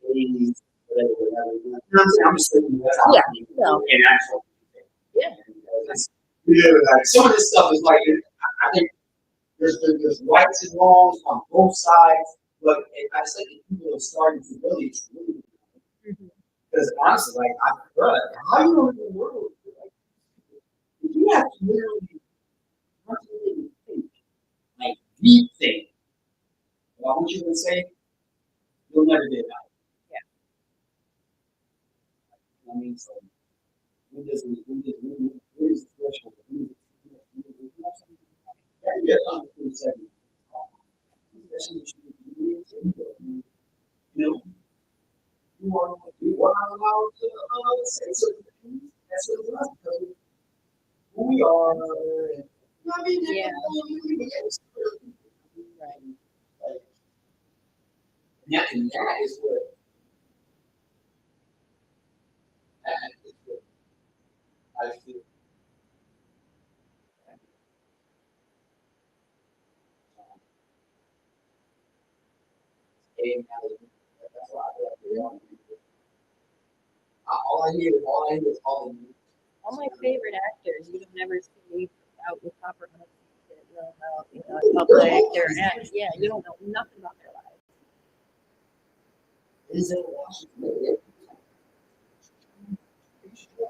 please, whatever, whatever. You know what I'm saying? I'm just thinking that's how
Yeah.
I mean,
No.
and actual.
Yeah.
Yeah, like some of this stuff is like I think there's rights and wrongs on both sides, but I just think that people are starting to really because honestly, like bro, how you know in the world, like, you have to literally think, like deep think. What I want you to say, you'll never get it out. I mean, so when is the threshold? Yeah, you know, you are allowed to say certain things. That's what it's not because who we are. I mean,
Yeah.
Right. And that is what I feel. That's why I feel like they are. All I hear is all the news.
All my favorite actors, you don't never see out with paparazzi. In public, yeah, you don't know nothing about their lives.
Is it Washington?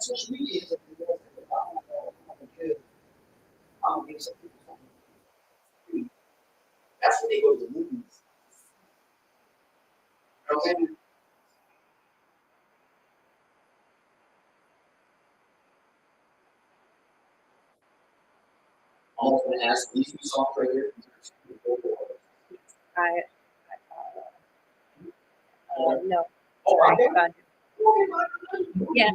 Social media is I don't think some people that's when they go to the movies. Okay. I'm also going to ask these two songs right here.
I no.
Oh,
Sorry,
I did.
God. Yeah,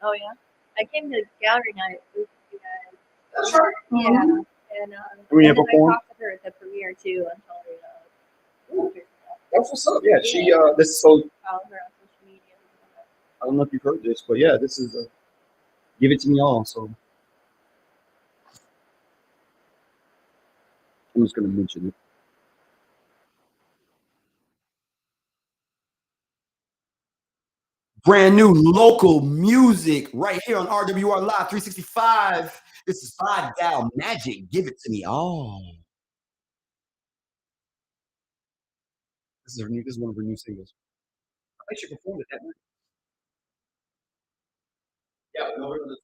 oh yeah. I came to gallery night with you guys.
That's right.
Yeah, and
We
and
have
then
a form?
I talked to her at the premiere too and told her
That's what's up. Yeah, she this is so
follow her on social media.
I don't know if you've heard this, but yeah, this is give it to me all. So I'm just gonna mention it. Brand new local music right here on RWR Live 365. This is Five Gal Magic. Give it to me all. This is her new. This is one of her new singles. I think she performed it that night. Yeah, no, we're gonna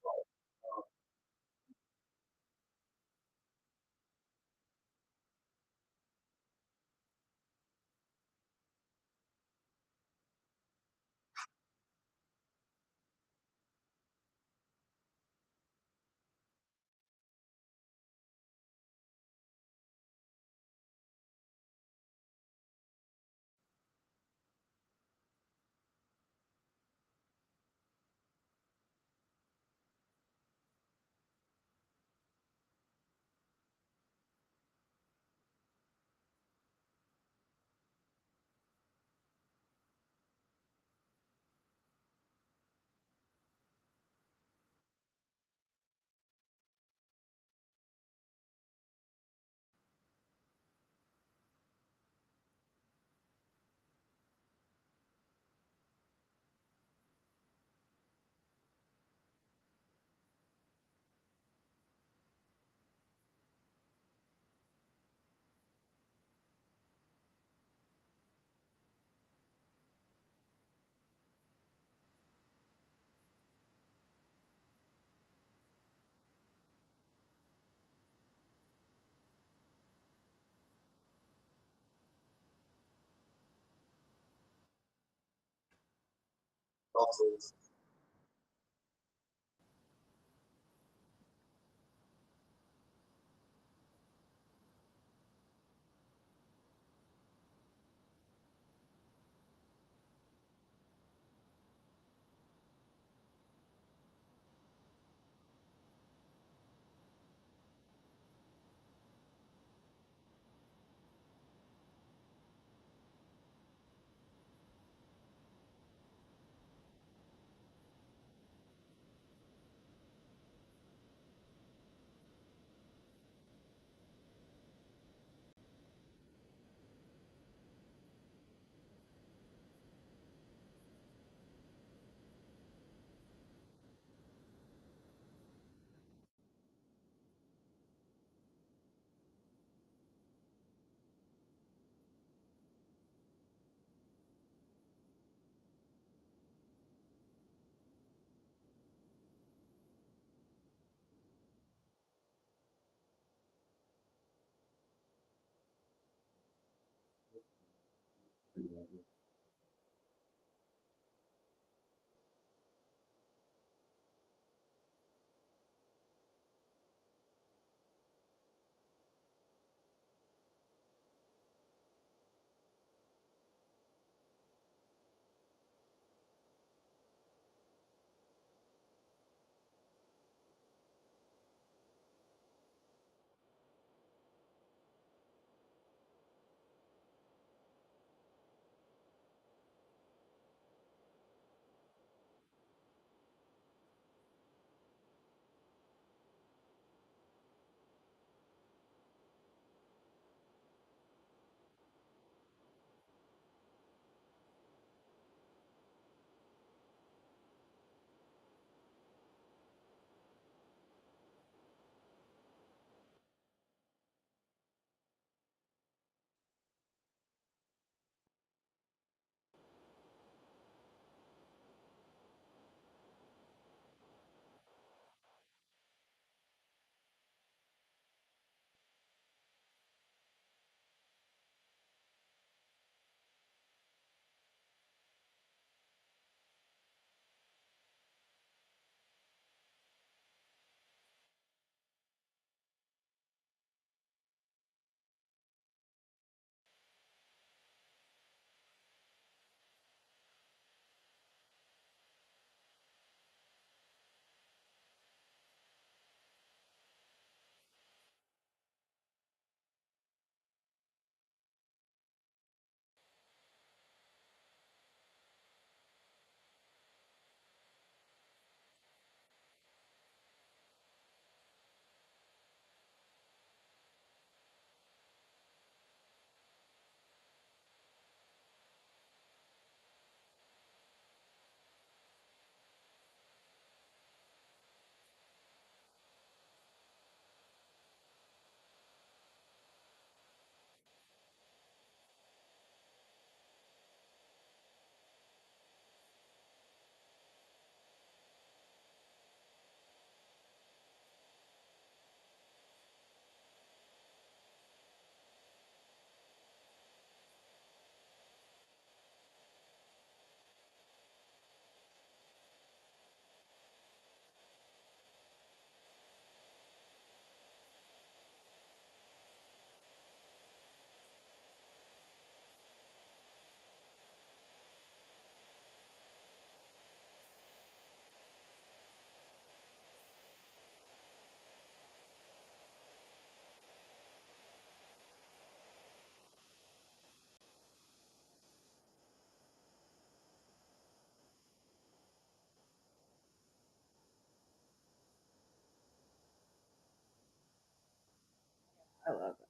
I love it.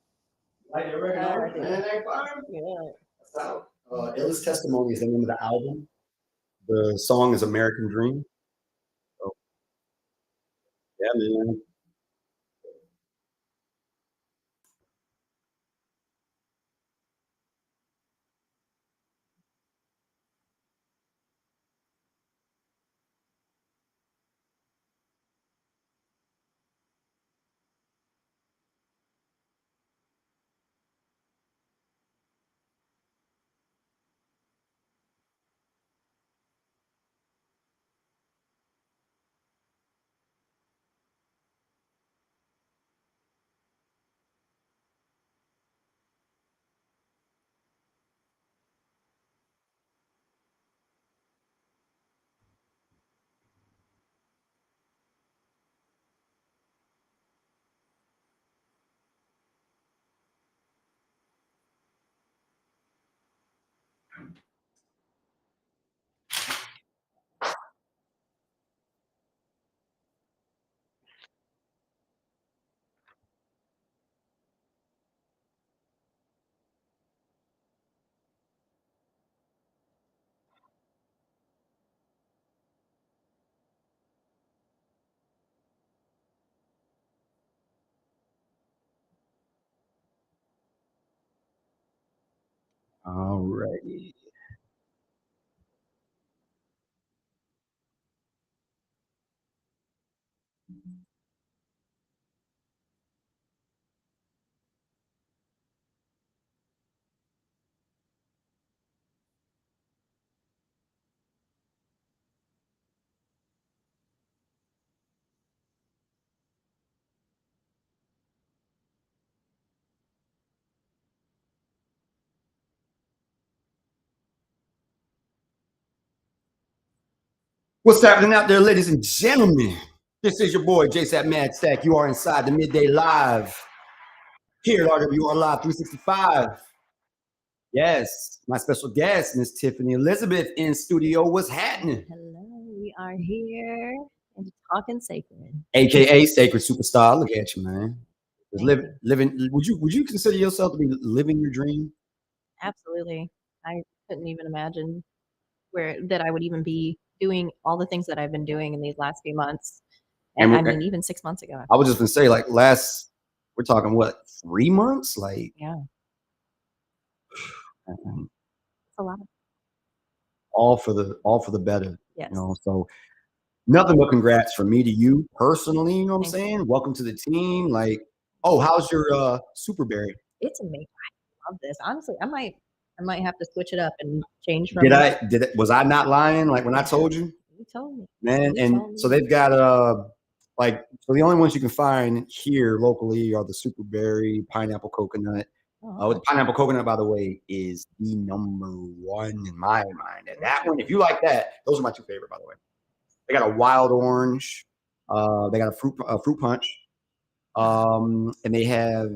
Like the record,
I do.
man, they fire.
Yeah.
That's out. Illest Testimony is the name of the album. The song is American Dream. So, yeah, man. All righty. What's happening out there, ladies and gentlemen? This is your boy, JSAT Mad Stack. You are inside the Midday Live here at RWR Live 365. Yes, my special guest, Miss Tiffany Elizabeth in studio. What's happening?
Hello, we are here and talking sacred.
AKA Sacred Superstar. Look at you, man. Just
Thank you.
living. Would you consider yourself to be living your dream?
Absolutely. I couldn't even imagine where that I would even be doing all the things that I've been doing in these last few months.
And
And I mean, even 6 months ago.
I was just gonna say, like we're talking what 3 months? Like
Yeah,
um,
it's a lot.
all for the better.
Yes.
So nothing but congrats from me to you personally. You know what I'm
Thank you.
saying? Welcome to the team. Like, oh, how's your Superberry?
It's amazing. I love this. Honestly, I might have to switch it up and change
Did
from
I did it, was I not lying? Like when I told you,
you told me.
man?
You
And
told
so
me.
they've got so the only ones you can find here locally are the Superberry, pineapple coconut. The
Oh,
pineapple coconut, by the way, is the number one in my mind. And that one, if you like that, those are my two favorite, by the way. They got a wild orange. They got a fruit punch. And they have,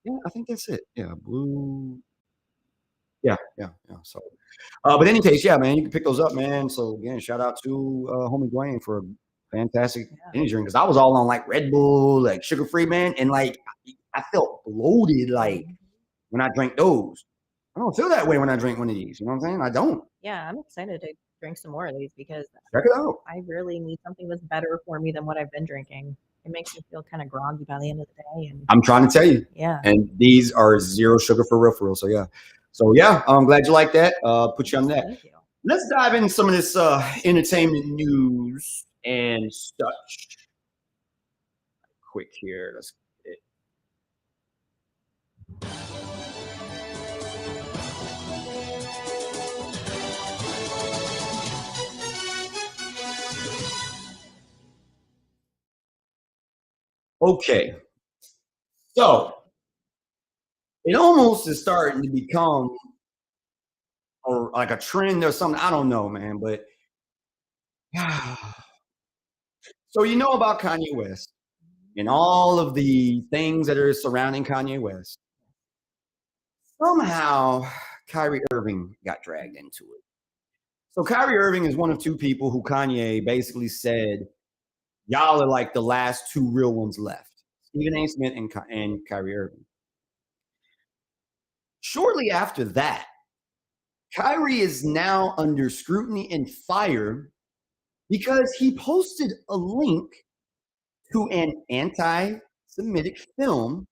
yeah, I think that's it. Yeah, blue. Yeah, yeah, yeah. So, but in any case, yeah, man, you can pick those up, man. So again, shout out to homie Dwayne for a fantastic
yeah.
energy drink because I was all on like Red Bull, like sugar free, man, and like I felt bloated like when I drank those. I don't feel that way when I drink one of these. You know what I'm saying? I don't.
Yeah, I'm excited to drink some more of these because
Check it out.
I really need something that's better for me than what I've been drinking. It makes me feel kind of groggy by the end of the day. And
I'm trying to tell you.
yeah,
And these are zero sugar for real. So yeah. So yeah, I'm glad you like that. Put you on that.
thank you.
Let's dive into some of this entertainment news and such. Quick here. Let's get it. Okay. So it almost is starting to become or like a trend or something. I don't know, man. But so you know about Kanye West and all of the things that are surrounding Kanye West. Somehow Kyrie Irving got dragged into it. So Kyrie Irving is one of two people who Kanye basically said, y'all are like the last two real ones left. Stephen A. Smith and Kyrie Irving. Shortly after that, Kyrie is now under scrutiny and fire because he posted a link to an anti-Semitic film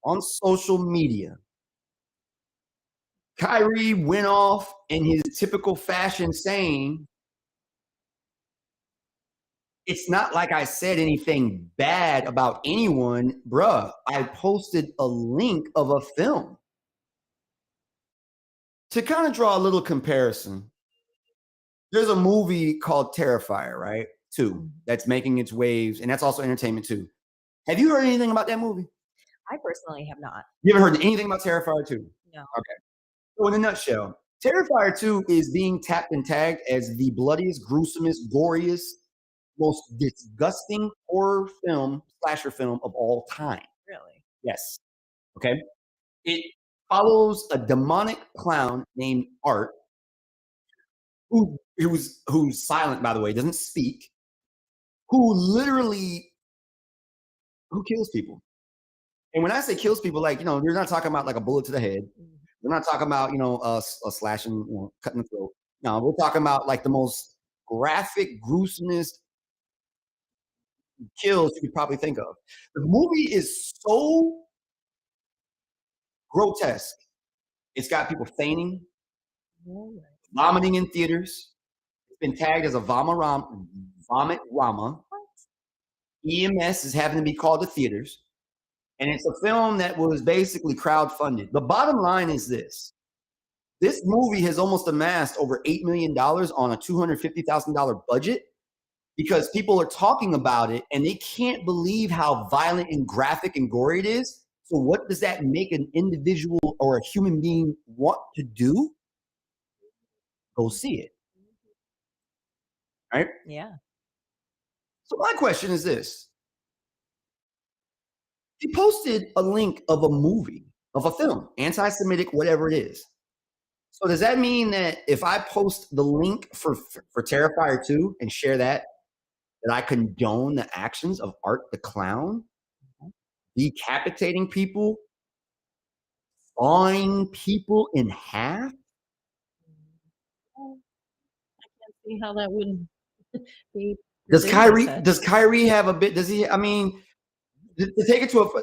on social media. Kyrie went off in his typical fashion saying, it's not like I said anything bad about anyone, bruh. I posted a link of a film. To kind of draw a little comparison, there's a movie called Terrifier, right? Two, that's making its waves, and that's also entertainment too. Have you heard anything about that movie?
I personally have not.
You haven't heard anything about Terrifier 2?
No.
Okay. So in a nutshell, Terrifier 2 is being tapped and tagged as the bloodiest, gruesomest, goriest, most disgusting horror film, slasher film of all time.
Really?
Yes. Okay. It follows a demonic clown named Art, who's silent, by the way, doesn't speak, who literally who kills people. And when I say kills people, like you're not talking about like a bullet to the head. We're not talking about a slashing, cutting the throat. No, we're talking about like the most graphic, gruesomest kills you could probably think of. The movie is so grotesque It's got people fainting,
Oh,
vomiting in theaters. It's been tagged as a vomit rama.
what?
EMS is having to be called to theaters. And it's a film that was basically crowdfunded. The bottom line is this movie has almost amassed over $8 million on a $250,000 budget because people are talking about it and they can't believe how violent and graphic and gory it is. So, what does that make an individual or a human being want to do? Go see it. Right?
Yeah.
So, my question is this: he posted a link of a movie, of a film, anti Semitic, whatever it is. So does that mean that if I post the link for Terrifier 2 and share that I condone the actions of Art the Clown, decapitating people, sawing people in half?
Well, I can't see how that would be
Does
received, like I
Kyrie
said.
does Kyrie have a bit? Does he? I mean, to take it to a,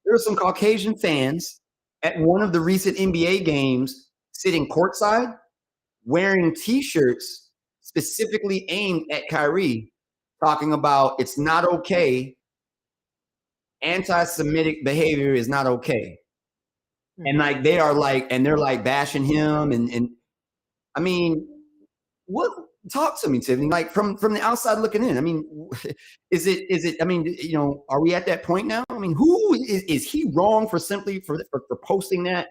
there are some Caucasian fans at one of the recent NBA games sitting courtside wearing T-shirts specifically aimed at Kyrie, talking about it's not okay. Anti-Semitic behavior is not okay. And like they are like, and they're like bashing him, and I mean, what? Talk to me, Tiffany. Like from the outside looking in. I mean, is it? I mean, you know, are we at that point now? I mean, who is he wrong for simply for posting that?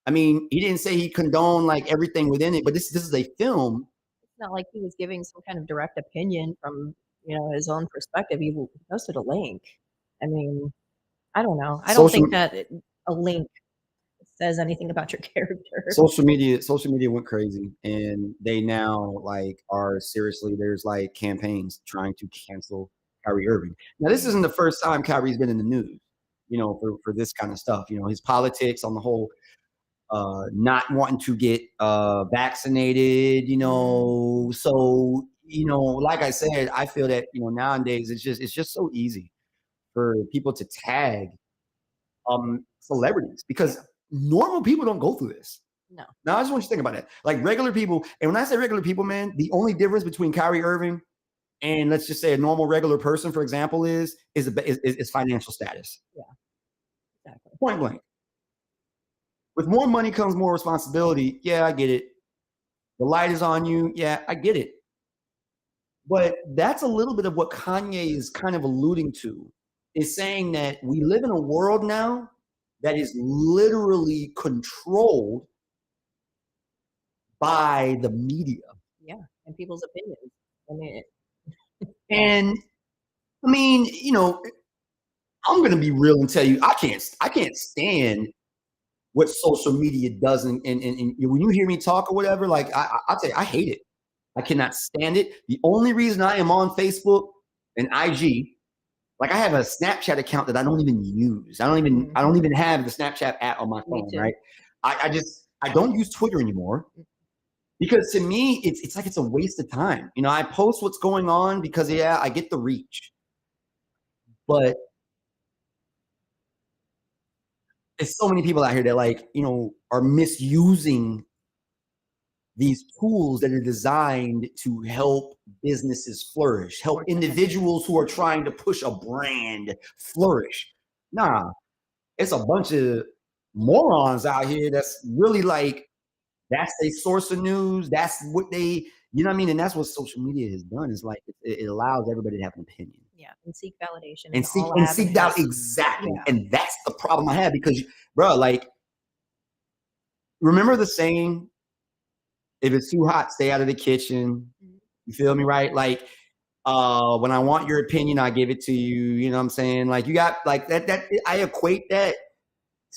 I mean, he didn't say he condoned like everything within it, but this is a film.
It's not like he was giving some kind of direct opinion from, his own perspective. He posted a link. I mean, I don't know. I don't
Social
think that a link says anything about your character.
social media went crazy, and they now like are seriously. There's like campaigns trying to cancel Kyrie Irving. Now, this isn't the first time Kyrie's been in the news, you know, for this kind of stuff. You know, his politics on the whole, not wanting to get vaccinated. You know, so you know, like I said, I feel that nowadays it's just so easy for people to tag celebrities because normal people don't go through this.
No.
Now, I just want you to think about it. Like regular people, and when I say regular people, man, the only difference between Kyrie Irving and let's just say a normal regular person, for example, is financial status.
Yeah, exactly.
Point blank. With more money comes more responsibility. Yeah, I get it. The light is on you. Yeah, I get it. But that's a little bit of what Kanye is kind of alluding to, is saying that we live in a world now that is literally controlled by the media.
Yeah, and people's opinions. I mean,
And I mean, you know, I'm gonna be real and tell you, I can't stand what social media does. And when you hear me talk or whatever, like I'll tell you, I hate it. I cannot stand it. The only reason I am on Facebook and IG, like I have a Snapchat account that I don't even use. I don't even have the Snapchat app on my phone, right? I don't use Twitter anymore because to me it's like it's a waste of time. You know, I post what's going on because I get the reach. But there's so many people out here that like, are misusing these tools that are designed to help businesses flourish, help individuals who are trying to push a brand flourish. Nah, it's a bunch of morons out here that's really like, that's their source of news. That's what they, you know what I mean? And that's what social media has done, is like, it allows everybody to have an opinion.
Yeah, and seek validation
And seek out exactly. Yeah. And that's the problem I have because, bro, like, remember the saying, if it's too hot, stay out of the kitchen. You feel me, right? Like, when I want your opinion, I give it to you. You know what I'm saying? Like, you got like that. I equate that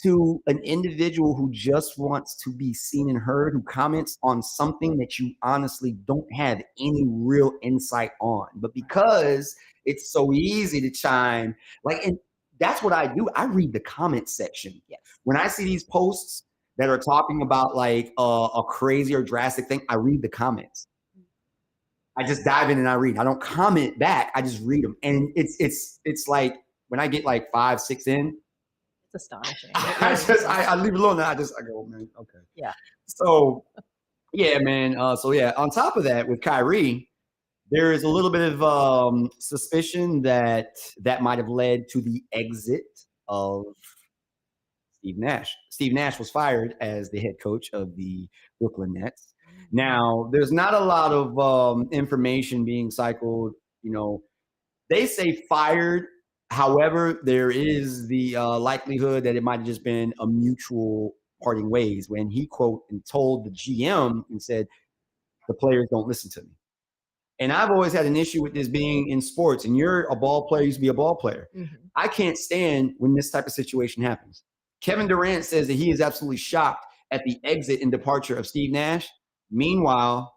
to an individual who just wants to be seen and heard, who comments on something that you honestly don't have any real insight on. But because it's so easy to chime, like, and that's what I do. I read the comment section.
Yes.
When I see these posts that are talking about like a crazy or drastic thing, I read the comments. I just dive in and I read. I don't comment back. I just read them. And it's like when I get like 5, 6 in,
It's astonishing.
I leave it alone. I go, man, okay.
Yeah.
So yeah, man. On top of that, with Kyrie, there is a little bit of suspicion that might have led to the exit of Steve Nash. Steve Nash was fired as the head coach of the Brooklyn Nets. Now, there's not a lot of information being cycled. They say fired. However, there is the likelihood that it might have just been a mutual parting ways when he, quote, and told the GM and said, the players don't listen to me. And I've always had an issue with this being in sports, and you're a ball player, you used to be a ball player. I can't stand when this type of situation happens. Kevin Durant says that he is absolutely shocked at the exit and departure of Steve Nash. Meanwhile,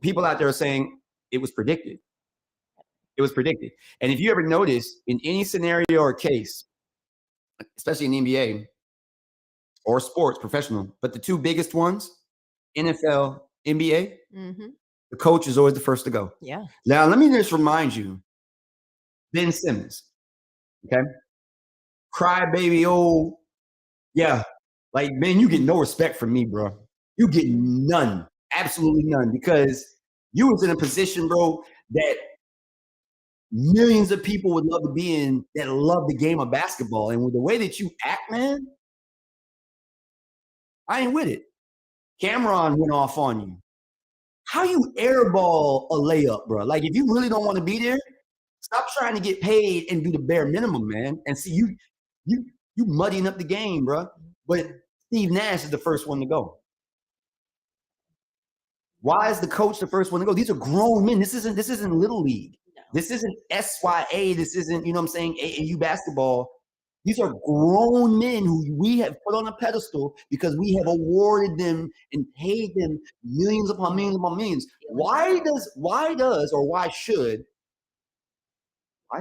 people out there are saying it was predicted. It was predicted. And if you ever notice in any scenario or case, especially in the NBA or sports, professional, but the two biggest ones, NFL, NBA, the coach is always the first to go.
Yeah.
Now, let me just remind you, Ben Simmons, okay? Crybaby old, yeah. Like, man, you get no respect from me, bro. You get none, absolutely none, because you was in a position, bro, that millions of people would love to be in, that love the game of basketball. And with the way that you act, man, I ain't with it. Cameron went off on you. How you airball a layup, bro? Like, if you really don't want to be there, stop trying to get paid and do the bare minimum, man. And see, you muddying up the game, bro. But Steve Nash is the first one to go. Why is the coach the first one to go? These are grown men. This isn't Little League. No. This isn't SYA. This isn't, AAU basketball. These are grown men who we have put on a pedestal because we have awarded them and paid them millions upon millions upon millions. Why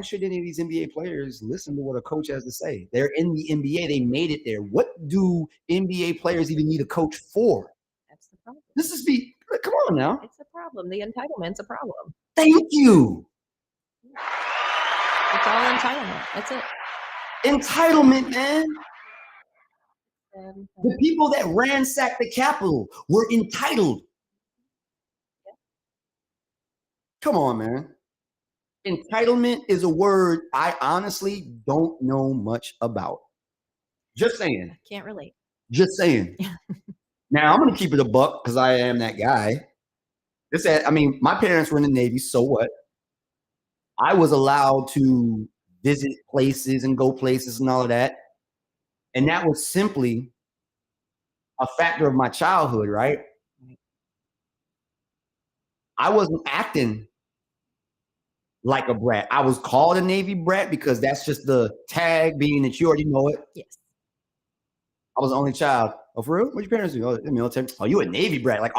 should any of these NBA players listen to what a coach has to say? They're in the NBA. They made it there. What do NBA players even need a coach for?
That's the problem.
Come on now.
It's a problem. The entitlement's a problem.
Thank you.
It's all entitlement. That's it.
Entitlement, man. The people that ransacked the Capitol were entitled. Yeah. Come on, man. Entitlement is a word I honestly don't know much about. Just saying.
I can't relate.
Just saying. Now, I'm going to keep it a buck because I am that guy. My parents were in the Navy, so what? I was allowed to visit places and go places and all of that. And that was simply a factor of my childhood, right? I wasn't acting like a brat. I was called a Navy brat because that's just the tag, being that you already know it.
Yes.
I was the only child. Oh, for real? What your parents do? Oh, the military. Oh, you a Navy brat? Like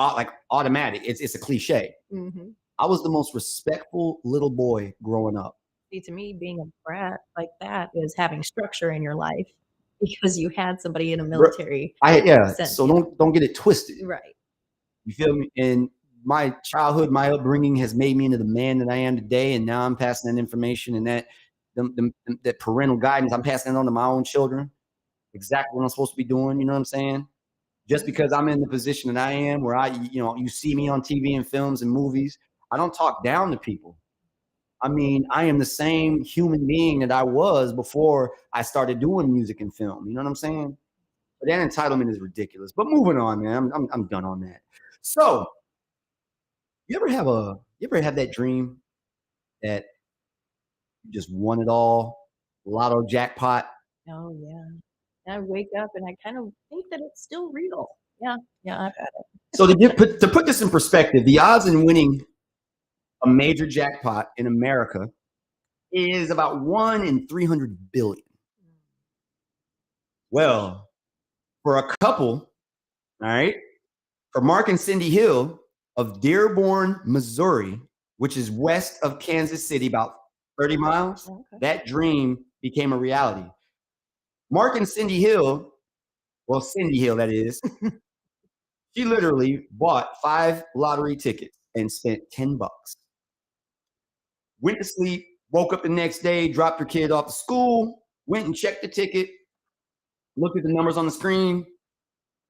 automatic. It's a cliche. I was the most respectful little boy growing up.
See, to me, being a brat like that is having structure in your life because you had somebody in a military.
So don't get it twisted.
Right.
You feel me? And my childhood, my upbringing has made me into the man that I am today. And now I'm passing that information and that parental guidance. I'm passing it on to my own children. Exactly what I'm supposed to be doing. You know what I'm saying? Just because I'm in the position that I am, where you see me on TV and films and movies, I don't talk down to people. I mean, I am the same human being that I was before I started doing music and film. You know what I'm saying? But that entitlement is ridiculous. But moving on, man, I'm done on that. So, you ever have that dream that you just won it all, lotto jackpot?
Oh yeah. I wake up and I kind of think that it's still real. Yeah, I've had it.
So to put this in perspective, the odds in winning a major jackpot in America is about 1 in 300 billion. Well, for a couple, all right, for Mark and Cindy Hill of Dearborn, Missouri, which is west of Kansas City, about 30 miles, that dream became a reality. Mark and Cindy Hill, Cindy Hill, that is, she literally bought 5 lottery tickets and spent $10. Went to sleep, woke up the next day, dropped her kid off to school, went and checked the ticket, looked at the numbers on the screen,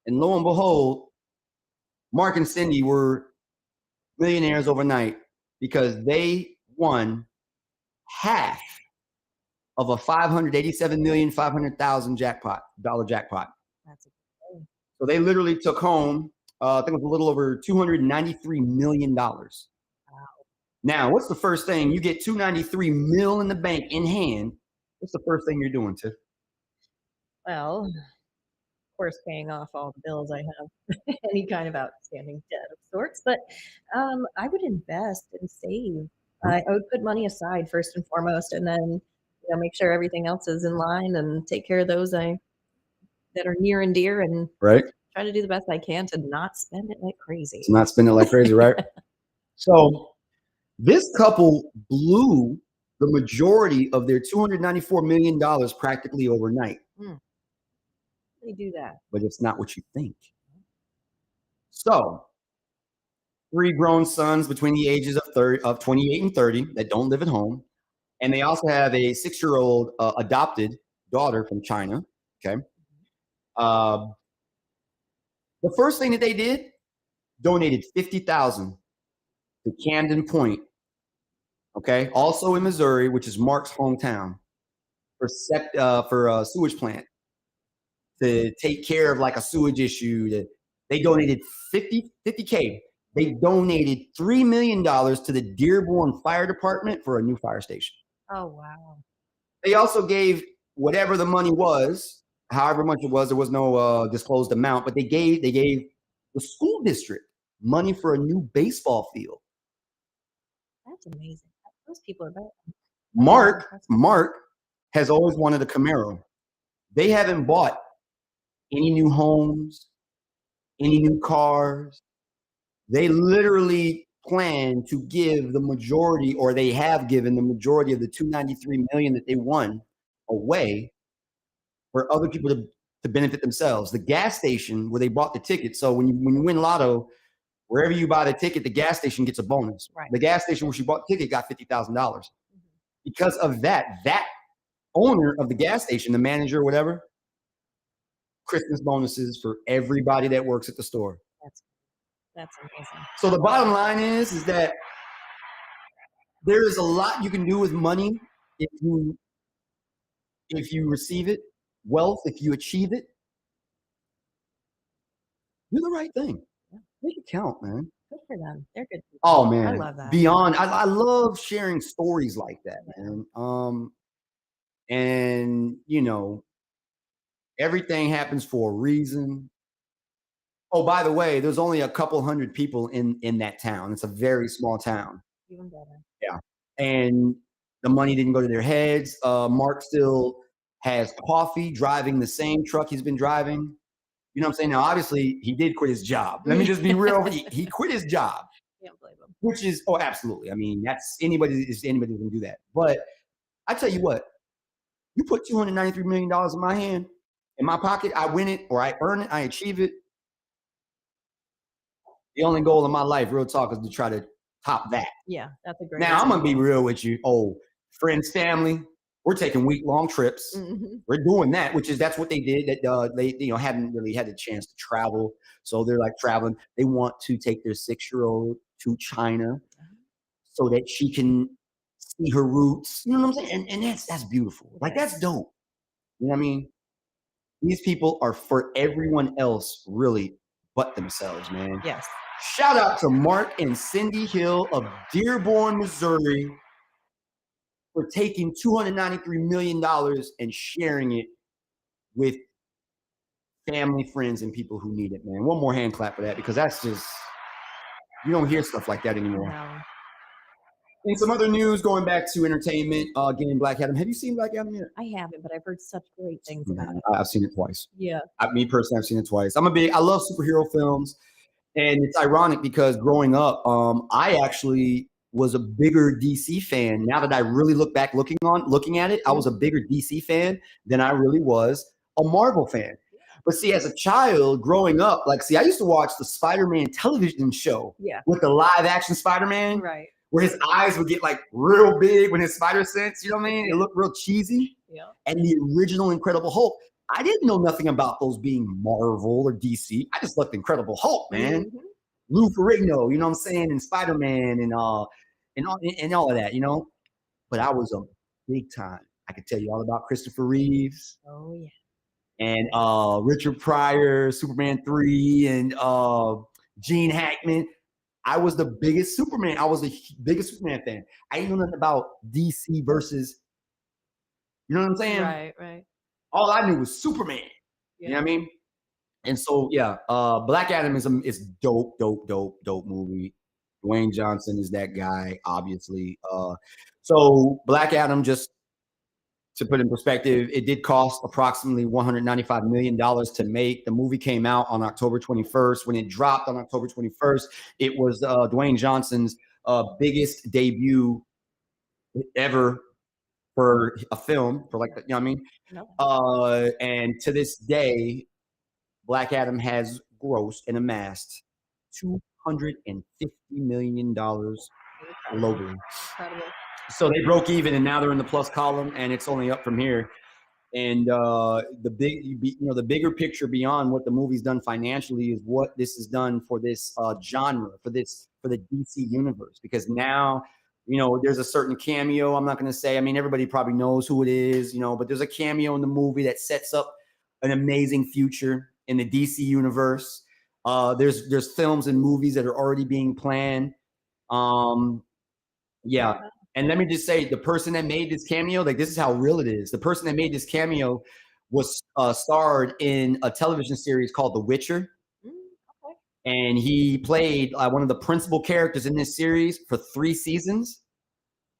and lo and behold, Mark and Cindy were millionaires overnight because they won half of a $587,500,000 jackpot.
That's a
So they literally took home, I think it was a little over $293 million.
wow.
Now, what's the first thing? You get $293 million in the bank in hand. What's the first thing you're doing, Tiff?
Well, of course, paying off all the bills I have, any kind of outstanding debt of sorts. But I would invest and save. I would put money aside first and foremost, and then make sure everything else is in line and take care of those that are near and dear, and
Right?
try to do the best I can to not spend it like crazy.
To not spend it like crazy, right? So this couple blew the majority of their $294 million practically overnight.
They do that.
But it's not what you think. So 3 grown sons between the ages of 28 and 30 that don't live at home. And they also have a 6-year-old adopted daughter from China. Okay. The first thing that they did, donated $50,000 to Camden Point. Okay. Also in Missouri, which is Mark's hometown, for a sewage plant to take care of like a sewage issue. They donated $50K. They donated $3 million to the Dearborn Fire Department for a new fire station.
Oh, wow.
They also gave whatever the money was, however much it was. There was no disclosed amount, but they gave the school district money for a new baseball field.
That's amazing. Those people are better.
Mark has always wanted a Camaro. They haven't bought any new homes, any new cars. They literally plan to give the majority, or they have given the majority of the $293 million that they won away for other people to benefit themselves. The gas station where they bought the ticket. So when you win lotto, wherever you buy the ticket, the gas station gets a bonus.
Right.
The gas station where she bought the ticket got $50,000. Because of that owner of the gas station, the manager or whatever, Christmas bonuses for everybody that works at the store.
That's amazing.
So the bottom line is that there is a lot you can do with money if you receive it. Wealth, if you achieve it, do the right thing. Make it count, man.
Good for them. They're good people.
Oh man,
I love that.
I love sharing stories like that, man. And everything happens for a reason. Oh, by the way, there's only a couple hundred people in that town. It's a very small town.
Even better.
Yeah. And the money didn't go to their heads. Mark still has coffee, driving the same truck he's been driving. You know what I'm saying? Now, obviously, he did quit his job. Let me just be real. He quit his job.
Can't blame him.
Which is, absolutely. I mean, that's anybody can do that. But I tell you what, you put $293 million in my pocket, I win it, or I earn it, I achieve it. The only goal in my life, real talk, is to try to top that.
Yeah, that's a great
Now, I'm going to be real with you. Oh, friends, family, we're taking week-long trips.
Mm-hmm.
We're doing that, that's what they did. That they hadn't really had a chance to travel. So they're like traveling. They want to take their 6-year-old to China so that she can see her roots. You know what I'm saying? And that's beautiful. Like, that's dope. You know what I mean? These people are for everyone else, really, but themselves, man.
Yes.
Shout out to Mark and Cindy Hill of Dearborn, Missouri, for taking $293 million and sharing it with family, friends, and people who need it, man. One more hand clap for that, because that's just, you don't hear stuff like that anymore.
No.
And some other news, going back to entertainment, again, Black Adam. Have you seen Black Adam yet?
I haven't, but I've heard such great things about it.
I've seen it twice.
Yeah.
Me personally, I've seen it twice. I love superhero films. And it's ironic because growing up, I actually was a bigger DC fan. Now that I really look back, looking at it, I was a bigger DC fan than I really was a Marvel fan. But see, as a child growing up, I used to watch the Spider-Man television show with the live action Spider-Man.
Right.
where his eyes would get like real big when his spider sense, you know what I mean? It looked real cheesy.
Yeah.
And the original Incredible Hulk, I didn't know nothing about those being Marvel or DC. I just loved Incredible Hulk, man.
Mhm.
Lou Ferrigno, you know what I'm saying, and Spider-Man and all of that, you know. But I was a big time. I could tell you all about Christopher Reeves
Oh, yeah.
and Richard Pryor, Superman 3, and Gene Hackman. I was the biggest Superman. I was the biggest Superman fan. I didn't know nothing about DC versus, you know what I'm saying?
Right, right.
All I knew was Superman. You know what I mean? And so yeah, Black Adam is dope, dope movie. Dwayne Johnson is that guy, obviously. So Black Adam, just to put in perspective, it did cost approximately $195 million to make. The movie came out on October 21st. When it dropped on October 21st, it was Dwayne Johnson's biggest debut ever for a film, for like, you know what I mean?
No.
And to this day, Black Adam has grossed and amassed $250 million globally.
Incredible.
So they broke even, and now they're in the plus column, and it's only up from here. And the bigger picture beyond what the movie's done financially is what this has done for this genre, for the DC universe. Because now, you know, there's a certain cameo. I'm not going to say. I mean, everybody probably knows who it is, you know. But there's a cameo in the movie that sets up an amazing future in the DC universe. There's films and movies that are already being planned. Yeah. And let me just say, the person that made this cameo, like, this is how real it is. The person that made this cameo was starred in a television series called The Witcher.
Okay.
And he played one of the principal characters in this series for 3 seasons.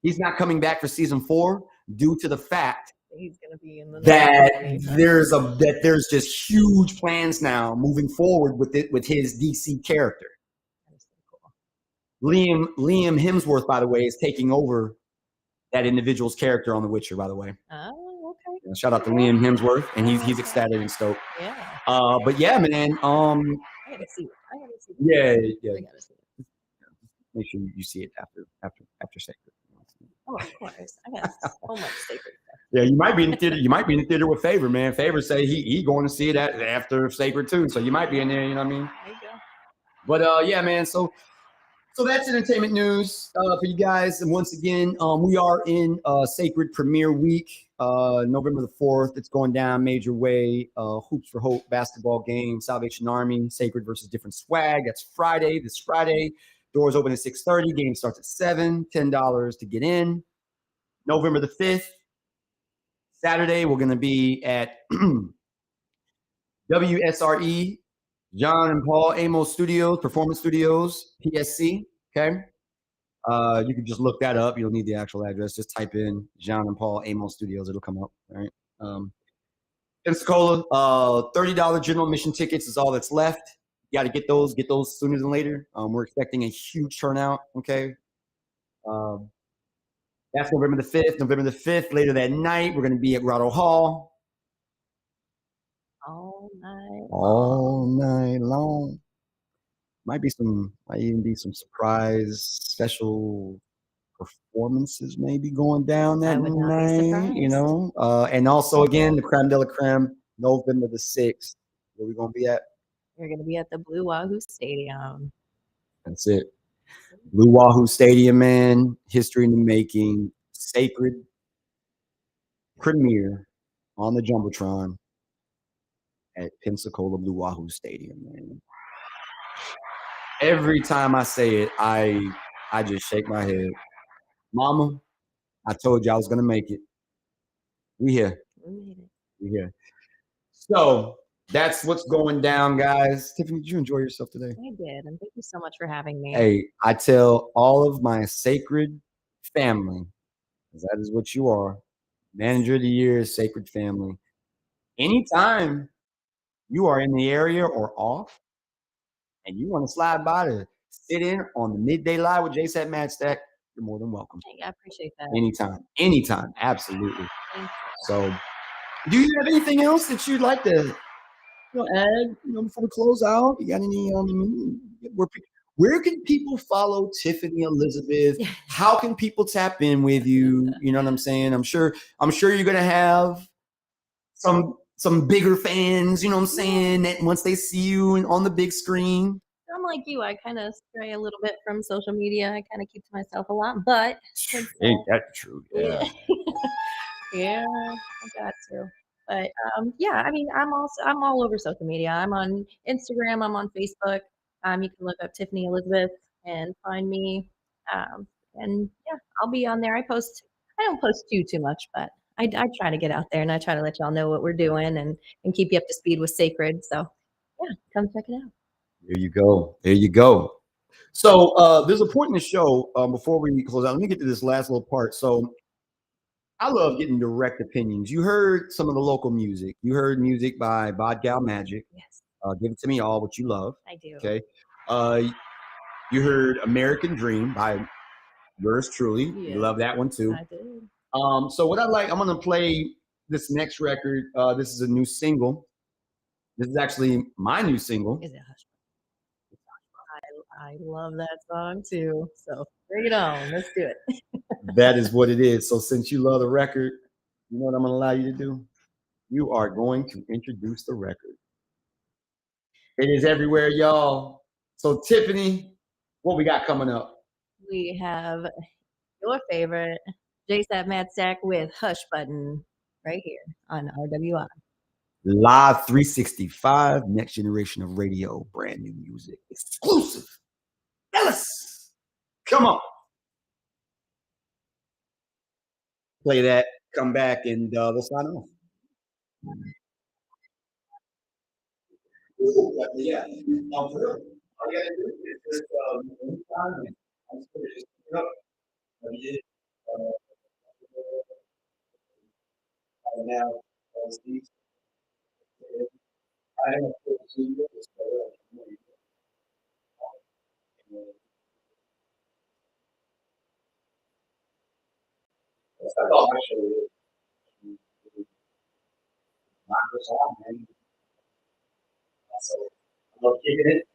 He's not coming back for season 4 due to the fact
He's gonna be in the
that there's just huge plans now moving forward with his DC character. Liam Hemsworth, by the way, is taking over that individual's character on The Witcher, by the way.
Oh, okay.
Yeah, shout out to Liam Hemsworth, and he's ecstatic and stoked.
Yeah.
But yeah, man.
I gotta see it.
Yeah.
I gotta see it.
Make sure you see it after Sacred.
Oh, of course. I got so much Sacred stuff.
Yeah, you might be in the theater. You might be in the theater with Favor, man. Favor say he going to see it after Sacred too. So you might be in there. You know what I mean?
There you go.
But yeah, man. So that's entertainment news for you guys. And once again, we are in Sacred Premiere Week, November the 4th. It's going down major way. Hoops for Hope basketball game, Salvation Army, Sacred versus Different Swag. That's this Friday. Doors open at 6:30. Game starts at 7. $10 to get in. November the 5th, Saturday, we're going to be at WSRE, John and Paul Amos Studios, Performance Studios, PSC. Okay. You can just look that up. You don't need the actual address. Just type in John and Paul Amos Studios. It'll come up. All right. Pensacola, $30 general admission tickets is all that's left. You got to get those sooner than later. We're expecting a huge turnout. Okay. That's November the 5th. November the 5th, later that night, we're going to be at Grotto Hall.
All
night long. Might even be some surprise special performances maybe going down that night, you know. And also, again, the creme de la creme, November the 6th. Where we going to be at?
You're going to be at the Blue Wahoo Stadium.
That's it. Blue Wahoo Stadium, man. History in the making. Sacred premiere on the Jumbotron at Pensacola Blue Wahoo Stadium, man. Every time I say it, I just shake my head. Mama, I told you I was gonna make it. We here. We here. So that's what's going down, guys. Tiffany, did you enjoy yourself today?
I did, and thank you so much for having me.
Hey, I tell all of my Sacred family, because that is what you are, Manager of the Year, Sacred family. Anytime you are in the area or off, and you want to slide by to sit in on the midday live with JSAT Mad Stack, you're more than welcome.
I appreciate that.
Anytime, absolutely. So, do you have anything else that you'd like to add? Before we close out, you got any? Where can people follow Tiffany Elizabeth? How can people tap in with you? You know what I'm saying? I'm sure you're gonna have some bigger fans, you know what I'm saying, that once they see you on the big screen.
I'm like you, I kinda stray a little bit from social media, I kinda keep to myself a lot, but since,
Ain't that true?
yeah.
Yeah.
Yeah, I got to. But, yeah, I mean, I'm all over social media. I'm on Instagram, I'm on Facebook. You can look up Tiffany Elizabeth and find me. And yeah, I'll be on there. I don't post too much, but I try to get out there and I try to let y'all know what we're doing and keep you up to speed with Sacred. So yeah, come check it out.
There you go. There you go. So there's a point in the show before we close out. Let me get to this last little part. So I love getting direct opinions. You heard some of the local music. You heard music by Bod Gal Magic.
Yes,
Give it to me all what you love.
I do.
Okay. Uh, you heard American Dream by yours truly. You
Yeah,
love that one too.
I did.
So what I like, I'm gonna play this next record. This is a new single. This is actually my new single.
Is it Hush? I love that song too. So bring it on. Let's do it.
That is what it is. So since you love the record, you know what I'm gonna allow you to do? You are going to introduce the record. It is everywhere, y'all. So Tiffany, what we got coming up?
We have your favorite JSAT Mad Stack with Hush Button right here on RWR.
Live 365, next generation of radio, brand new music, exclusive. Ellis, come on, play that, come back, and we'll sign off. Ooh, yeah, for real. All you gotta do is just anytime, I'm just gonna just pick it up. Yeah. Uh, now, Steve, I am a full senior, that's all actually Microsoft, man. So I love kicking it.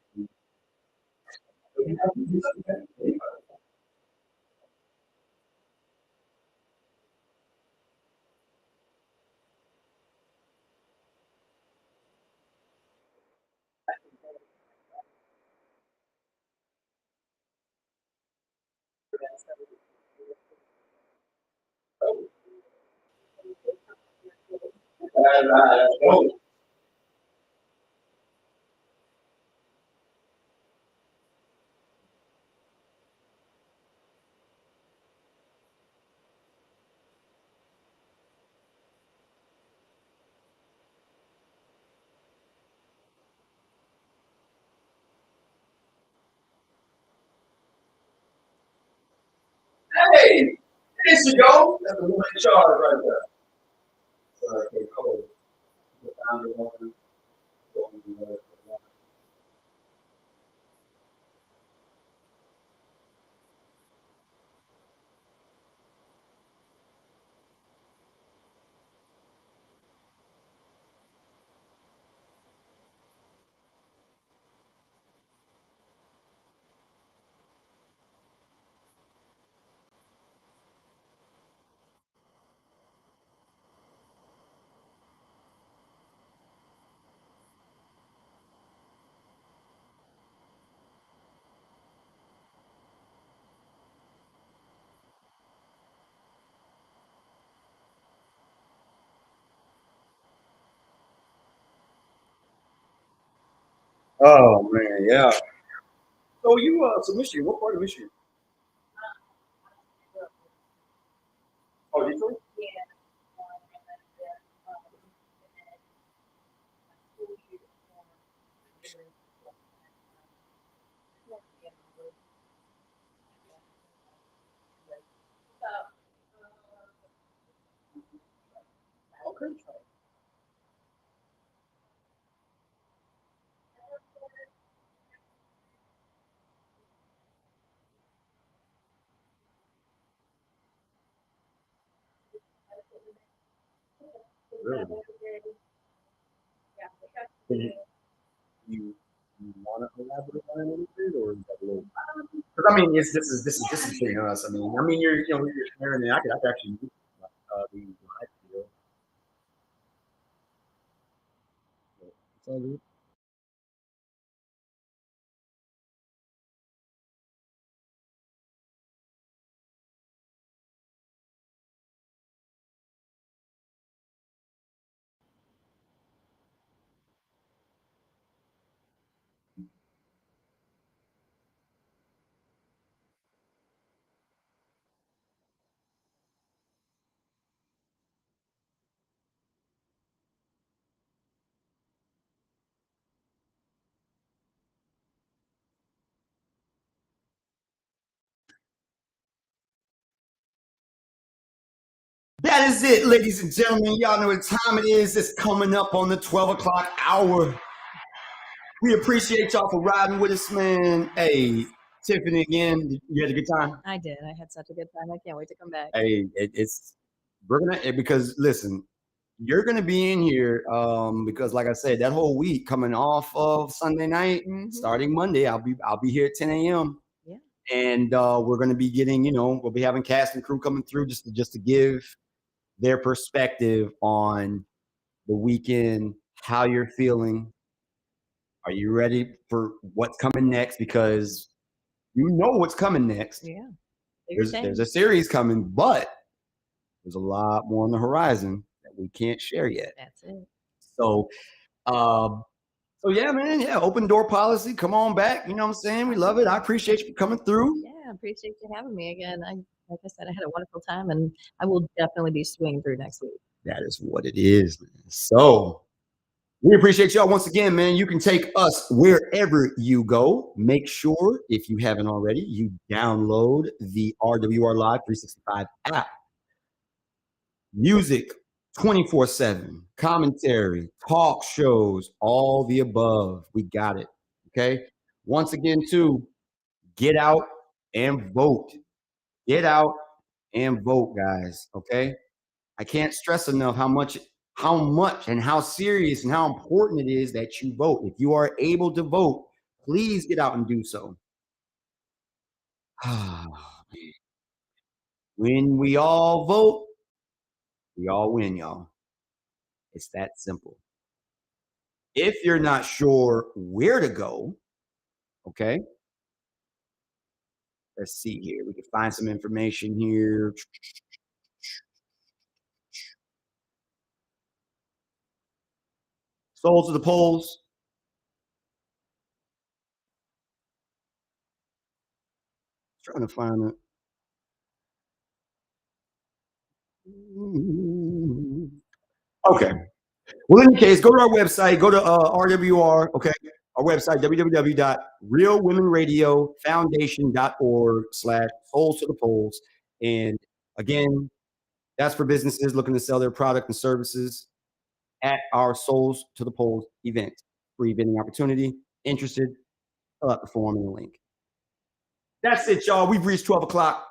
Hey, there you go. That's the woman in charge right there. Okay, cool. Oh man, yeah. So you so Michigan, what part of Michigan? Oh, Detroit? Okay. Really? You You want to elaborate on it a little bit, or is that a little? Because I mean, it's this is between us. I mean, you're sharing it. I could actually use the live video. It's all good. That is it, ladies and gentlemen. Y'all know what time it is. It's coming up on the 12 o'clock hour. We appreciate y'all for riding with us, man. Hey, Tiffany, again, you had a good time?
I did. I had such a good time. I can't wait to come back.
Hey, it's we're gonna because listen, you're gonna be in here because like I said, that whole week coming off of Sunday night, starting Monday, I'll be here at 10 a.m.
Yeah.
And we're gonna be getting, we'll be having cast and crew coming through just to give their perspective on the weekend, how you're feeling. Are you ready for what's coming next? Because you know what's coming next.
Yeah.
There's a series coming, but there's a lot more on the horizon that we can't share yet.
That's it.
So, um, so yeah, man, yeah, open door policy. Come on back. You know what I'm saying? We love it. I appreciate you coming through.
Yeah, I appreciate you having me again. Like I said, I had a wonderful time, and I will definitely be swinging through next week.
That is what it is, man. So we appreciate y'all once again, man. You can take us wherever you go. Make sure, if you haven't already, you download the RWR Live 365 app. Music 24/7, commentary, talk shows, all the above. We got it. Okay. Once again, too, get out and vote. Get out and vote, guys. Okay. I can't stress enough how much and how serious and how important it is that you vote. If you are able to vote, please get out and do so. When we all vote, we all win, y'all. It's that simple. If you're not sure where to go, okay, let's see here. We can find some information here. Souls to the polls. Trying to find it. Okay. Well, in any case, go to our website, go to RWR, okay, our website, www.realwomenradiofoundation.org/souls to the polls. And again, that's for businesses looking to sell their product and services at our Souls to the Polls event. Free vending opportunity. Interested? Fill out the form and the link. That's it, y'all. We've reached 12 o'clock.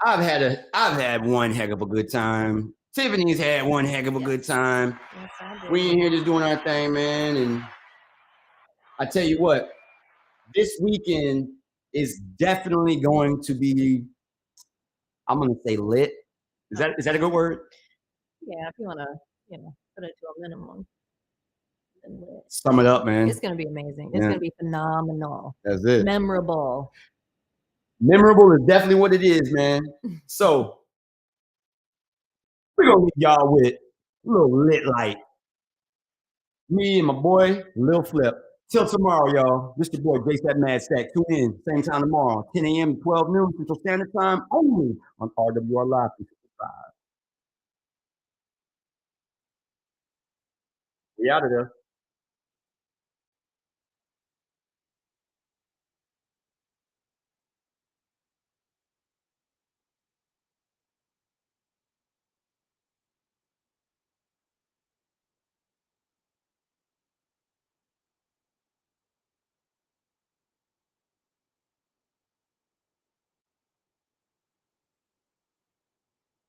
I've had one heck of a good time. Tiffany's had one heck of a good time.
Yes,
We in here just doing our thing, man. And I tell you what, this weekend is definitely going to be, I'm gonna say lit. Is that a good word?
Yeah, if you want to, put it to a minimum.
Sum it up, man.
It's going to be amazing. It's
Yeah.
going to be phenomenal.
That's it.
Memorable.
Memorable is definitely what it is, man. So we're gonna leave y'all with a little lit light. Me and my boy, Lil Flip. Till tomorrow, y'all. This your boy, Jace that Mad Stack. Tune in, same time tomorrow, 10 a.m. to 12 noon Central Standard Time, only on RWR Live 365. We out of there.